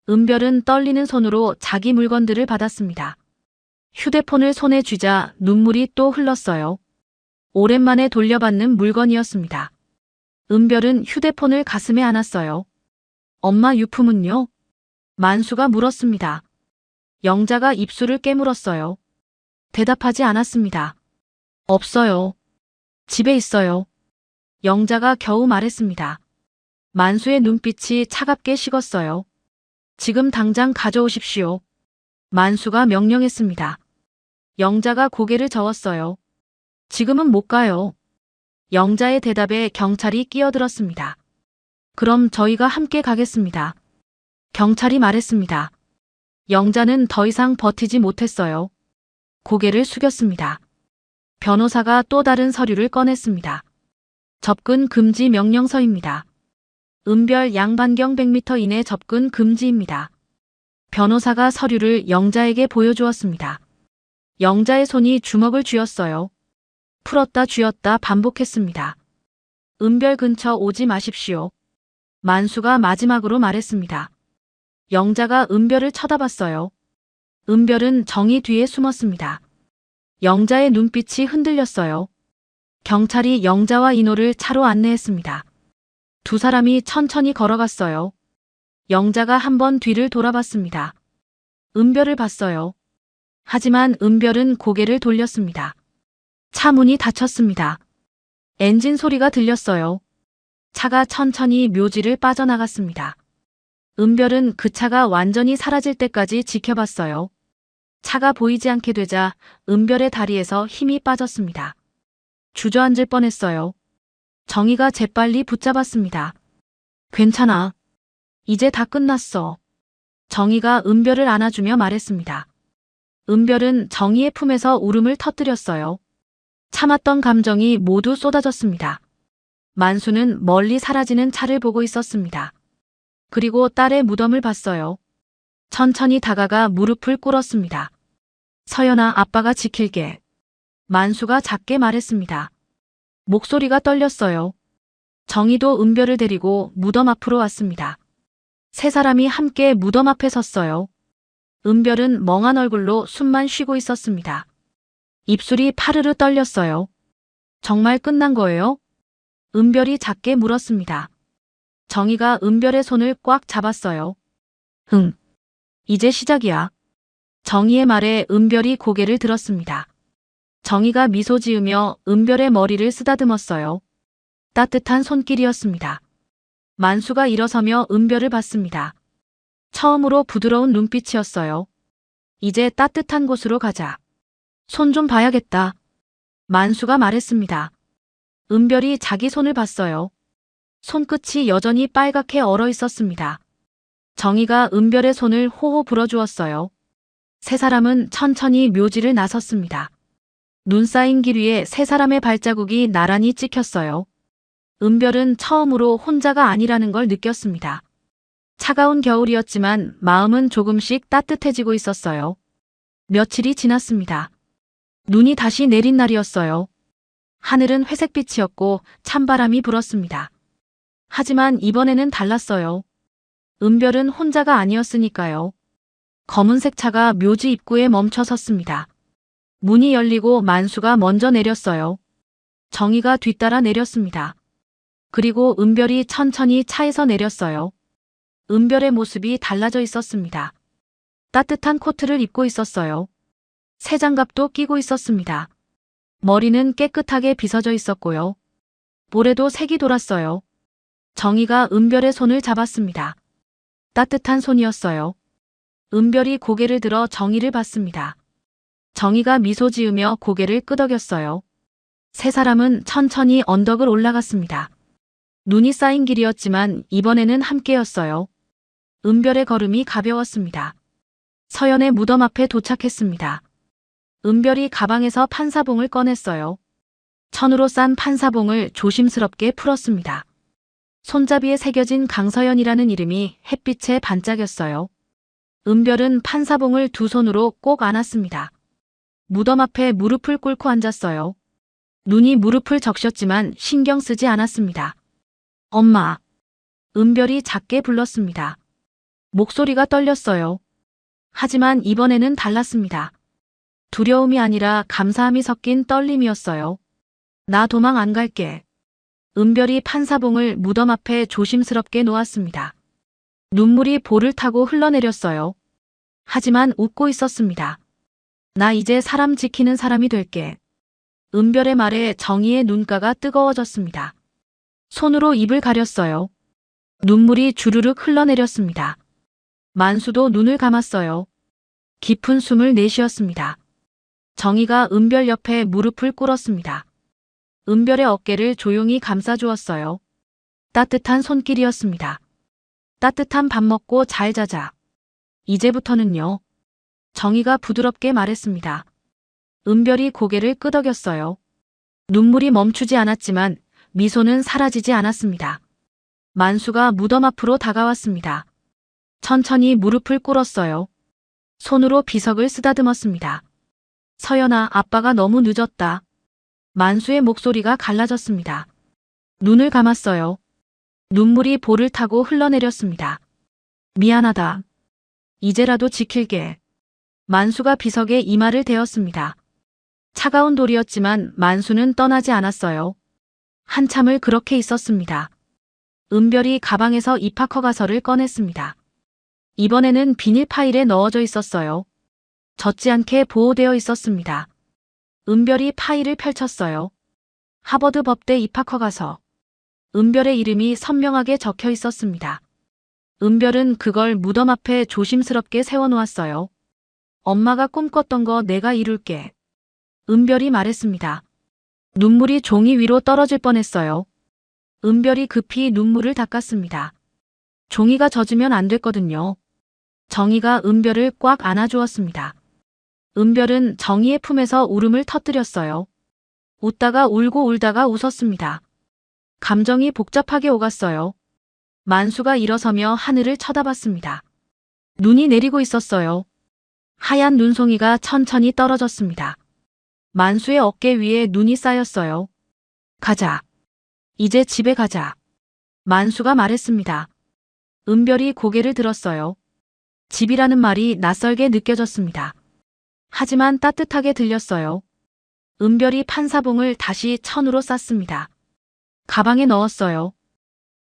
은별은 떨리는 손으로 자기 물건들을 받았습니다. 휴대폰을 손에 쥐자 눈물이 또 흘렀어요. 오랜만에 돌려받는 물건이었습니다. 은별은 휴대폰을 가슴에 안았어요. 엄마 유품은요? 만수가 물었습니다. 영자가 입술을 깨물었어요. 대답하지 않았습니다. 없어요. 집에 있어요. 영자가 겨우 말했습니다. 만수의 눈빛이 차갑게 식었어요. 지금 당장 가져오십시오. 만수가 명령했습니다. 영자가 고개를 저었어요. 지금은 못 가요. 영자의 대답에 경찰이 끼어들었습니다. 그럼 저희가 함께 가겠습니다. 경찰이 말했습니다. 영자는 더 이상 버티지 못했어요. 고개를 숙였습니다. 변호사가 또 다른 서류를 꺼냈습니다. 접근 금지 명령서입니다. 은별 양반경 100m 이내 접근 금지입니다. 변호사가 서류를 영자에게 보여주었습니다. 영자의 손이 주먹을 쥐었어요. 풀었다 쥐었다 반복했습니다. 은별 근처 오지 마십시오. 만수가 마지막으로 말했습니다. 영자가 은별을 쳐다봤어요. 은별은 정희 뒤에 숨었습니다. 영자의 눈빛이 흔들렸어요. 경찰이 영자와 인호를 차로 안내했습니다. 두 사람이 천천히 걸어갔어요. 영자가 한 번 뒤를 돌아봤습니다. 은별을 봤어요. 하지만 은별은 고개를 돌렸습니다. 차 문이 닫혔습니다. 엔진 소리가 들렸어요. 차가 천천히 묘지를 빠져나갔습니다. 은별은 그 차가 완전히 사라질 때까지 지켜봤어요. 차가 보이지 않게 되자 은별의 다리에서 힘이 빠졌습니다. 주저앉을 뻔했어요. 정희가 재빨리 붙잡았습니다. 괜찮아. 이제 다 끝났어. 정희가 은별을 안아주며 말했습니다. 은별은 정희의 품에서 울음을 터뜨렸어요. 참았던 감정이 모두 쏟아졌습니다. 만수는 멀리 사라지는 차를 보고 있었습니다. 그리고 딸의 무덤을 봤어요. 천천히 다가가 무릎을 꿇었습니다. 서연아, 아빠가 지킬게. 만수가 작게 말했습니다. 목소리가 떨렸어요. 정희도 은별을 데리고 무덤 앞으로 왔습니다. 세 사람이 함께 무덤 앞에 섰어요. 은별은 멍한 얼굴로 숨만 쉬고 있었습니다. 입술이 파르르 떨렸어요. 정말 끝난 거예요? 은별이 작게 물었습니다. 정희가 은별의 손을 꽉 잡았어요. 응. 이제 시작이야. 정희의 말에 은별이 고개를 들었습니다. 정희가 미소 지으며 은별의 머리를 쓰다듬었어요. 따뜻한 손길이었습니다. 만수가 일어서며 은별을 봤습니다. 처음으로 부드러운 눈빛이었어요. 이제 따뜻한 곳으로 가자. 손 좀 봐야겠다. 만수가 말했습니다. 은별이 자기 손을 봤어요. 손끝이 여전히 빨갛게 얼어 있었습니다. 정희가 은별의 손을 호호 불어주었어요. 세 사람은 천천히 묘지를 나섰습니다. 눈 쌓인 길 위에 세 사람의 발자국이 나란히 찍혔어요. 은별은 처음으로 혼자가 아니라는 걸 느꼈습니다. 차가운 겨울이었지만 마음은 조금씩 따뜻해지고 있었어요. 며칠이 지났습니다. 눈이 다시 내린 날이었어요. 하늘은 회색빛이었고 찬바람이 불었습니다. 하지만 이번에는 달랐어요. 은별은 혼자가 아니었으니까요. 검은색 차가 묘지 입구에 멈춰 섰습니다. 문이 열리고 만수가 먼저 내렸어요. 정희가 뒤따라 내렸습니다. 그리고 은별이 천천히 차에서 내렸어요. 은별의 모습이 달라져 있었습니다. 따뜻한 코트를 입고 있었어요. 새 장갑도 끼고 있었습니다. 머리는 깨끗하게 빗어져 있었고요. 볼에도 색이 돌았어요. 정희가 은별의 손을 잡았습니다. 따뜻한 손이었어요. 은별이 고개를 들어 정희를 봤습니다. 정희가 미소 지으며 고개를 끄덕였어요. 세 사람은 천천히 언덕을 올라갔습니다. 눈이 쌓인 길이었지만 이번에는 함께였어요. 은별의 걸음이 가벼웠습니다. 서연의 무덤 앞에 도착했습니다. 은별이 가방에서 판사봉을 꺼냈어요. 천으로 싼 판사봉을 조심스럽게 풀었습니다. 손잡이에 새겨진 강서연이라는 이름이 햇빛에 반짝였어요. 은별은 판사봉을 두 손으로 꼭 안았습니다. 무덤 앞에 무릎을 꿇고 앉았어요. 눈이 무릎을 적셨지만 신경 쓰지 않았습니다. 엄마. 은별이 작게 불렀습니다. 목소리가 떨렸어요. 하지만 이번에는 달랐습니다. 두려움이 아니라 감사함이 섞인 떨림이었어요. 나 도망 안 갈게. 은별이 판사봉을 무덤 앞에 조심스럽게 놓았습니다. 눈물이 볼을 타고 흘러내렸어요. 하지만 웃고 있었습니다. 나 이제 사람 지키는 사람이 될게. 은별의 말에 정희의 눈가가 뜨거워졌습니다. 손으로 입을 가렸어요. 눈물이 주르륵 흘러내렸습니다. 만수도 눈을 감았어요. 깊은 숨을 내쉬었습니다. 정희가 은별 옆에 무릎을 꿇었습니다. 은별의 어깨를 조용히 감싸주었어요. 따뜻한 손길이었습니다. 따뜻한 밥 먹고 잘 자자. 이제부터는요. 정희가 부드럽게 말했습니다. 은별이 고개를 끄덕였어요. 눈물이 멈추지 않았지만 미소는 사라지지 않았습니다. 만수가 무덤 앞으로 다가왔습니다. 천천히 무릎을 꿇었어요. 손으로 비석을 쓰다듬었습니다. 서연아, 아빠가 너무 늦었다. 만수의 목소리가 갈라졌습니다. 눈을 감았어요. 눈물이 볼을 타고 흘러내렸습니다. 미안하다. 이제라도 지킬게. 만수가 비석에 이마를 대었습니다. 차가운 돌이었지만 만수는 떠나지 않았어요. 한참을 그렇게 있었습니다. 은별이 가방에서 입학 허가서를 꺼냈습니다. 이번에는 비닐 파일에 넣어져 있었어요. 젖지 않게 보호되어 있었습니다. 은별이 파일을 펼쳤어요. 하버드 법대 입학 허가서. 은별의 이름이 선명하게 적혀 있었습니다. 은별은 그걸 무덤 앞에 조심스럽게 세워놓았어요. 엄마가 꿈꿨던 거 내가 이룰게. 은별이 말했습니다. 눈물이 종이 위로 떨어질 뻔했어요. 은별이 급히 눈물을 닦았습니다. 종이가 젖으면 안 됐거든요. 정희가 은별을 꽉 안아주었습니다. 은별은 정희의 품에서 울음을 터뜨렸어요. 웃다가 울고 울다가 웃었습니다. 감정이 복잡하게 오갔어요. 만수가 일어서며 하늘을 쳐다봤습니다. 눈이 내리고 있었어요. 하얀 눈송이가 천천히 떨어졌습니다. 만수의 어깨 위에 눈이 쌓였어요. 가자. 이제 집에 가자. 만수가 말했습니다. 은별이 고개를 들었어요. 집이라는 말이 낯설게 느껴졌습니다. 하지만 따뜻하게 들렸어요. 은별이 판사봉을 다시 천으로 쌌습니다. 가방에 넣었어요.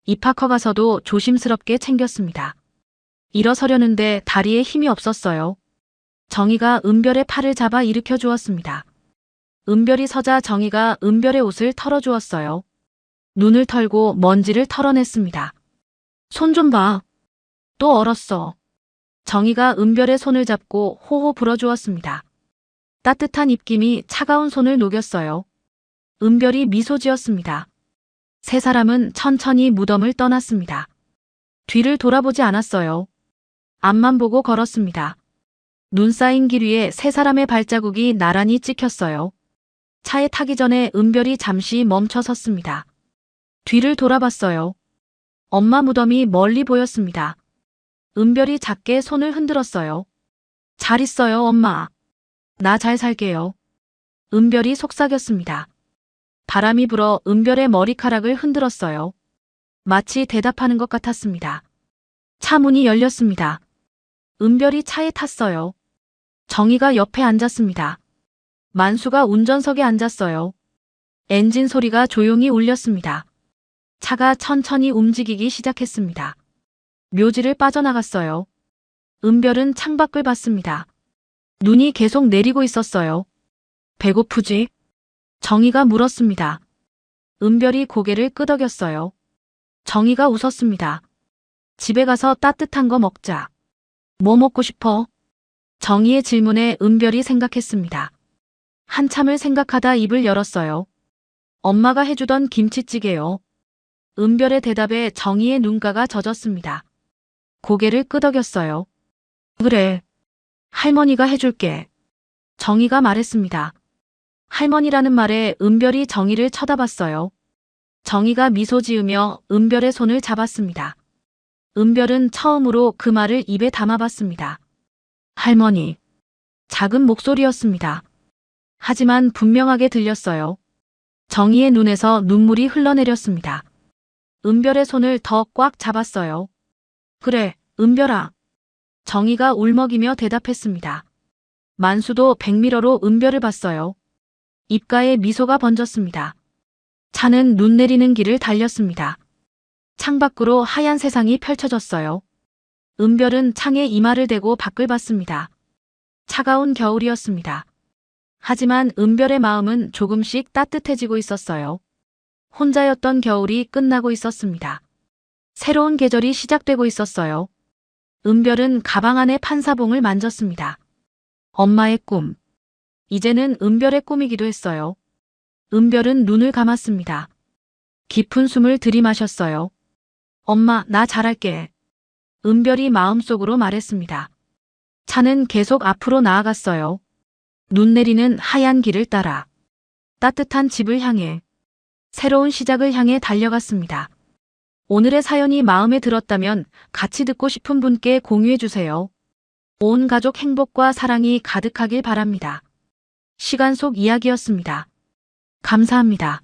입학 허가서도 조심스럽게 챙겼습니다. 일어서려는데 다리에 힘이 없었어요. 정희가 은별의 팔을 잡아 일으켜 주었습니다. 은별이 서자 정희가 은별의 옷을 털어주었어요. 눈을 털고 먼지를 털어냈습니다. 손 좀 봐. 또 얼었어. 정희가 은별의 손을 잡고 호호 불어주었습니다. 따뜻한 입김이 차가운 손을 녹였어요. 은별이 미소 지었습니다. 세 사람은 천천히 무덤을 떠났습니다. 뒤를 돌아보지 않았어요. 앞만 보고 걸었습니다. 눈 쌓인 길 위에 세 사람의 발자국이 나란히 찍혔어요. 차에 타기 전에 은별이 잠시 멈춰 섰습니다. 뒤를 돌아봤어요. 엄마 무덤이 멀리 보였습니다. 은별이 작게 손을 흔들었어요. 잘 있어요, 엄마. 나 잘 살게요. 은별이 속삭였습니다. 바람이 불어 은별의 머리카락을 흔들었어요. 마치 대답하는 것 같았습니다. 차 문이 열렸습니다. 은별이 차에 탔어요. 정희가 옆에 앉았습니다. 만수가 운전석에 앉았어요. 엔진 소리가 조용히 울렸습니다. 차가 천천히 움직이기 시작했습니다. 묘지를 빠져나갔어요. 은별은 창밖을 봤습니다. 눈이 계속 내리고 있었어요. 배고프지? 정희가 물었습니다. 은별이 고개를 끄덕였어요. 정희가 웃었습니다. 집에 가서 따뜻한 거 먹자. 뭐 먹고 싶어? 정희의 질문에 은별이 생각했습니다. 한참을 생각하다 입을 열었어요. 엄마가 해주던 김치찌개요. 은별의 대답에 정희의 눈가가 젖었습니다. 고개를 끄덕였어요. 그래. 할머니가 해줄게. 정희가 말했습니다. 할머니라는 말에 은별이 정희를 쳐다봤어요. 정희가 미소 지으며 은별의 손을 잡았습니다. 은별은 처음으로 그 말을 입에 담아봤습니다. 할머니. 작은 목소리였습니다. 하지만 분명하게 들렸어요. 정희의 눈에서 눈물이 흘러내렸습니다. 은별의 손을 더 꽉 잡았어요. 그래, 은별아. 정희가 울먹이며 대답했습니다. 만수도 백미러로 은별을 봤어요. 입가에 미소가 번졌습니다. 차는 눈 내리는 길을 달렸습니다. 창밖으로 하얀 세상이 펼쳐졌어요. 은별은 창에 이마를 대고 밖을 봤습니다. 차가운 겨울이었습니다. 하지만 은별의 마음은 조금씩 따뜻해지고 있었어요. 혼자였던 겨울이 끝나고 있었습니다. 새로운 계절이 시작되고 있었어요. 은별은 가방 안의 판사봉을 만졌습니다. 엄마의 꿈. 이제는 은별의 꿈이기도 했어요. 은별은 눈을 감았습니다. 깊은 숨을 들이마셨어요. 엄마, 나 잘할게. 은별이 마음속으로 말했습니다. 차는 계속 앞으로 나아갔어요. 눈 내리는 하얀 길을 따라 따뜻한 집을 향해 새로운 시작을 향해 달려갔습니다. 오늘의 사연이 마음에 들었다면 같이 듣고 싶은 분께 공유해 주세요. 온 가족 행복과 사랑이 가득하길 바랍니다. 시간 속 이야기였습니다. 감사합니다.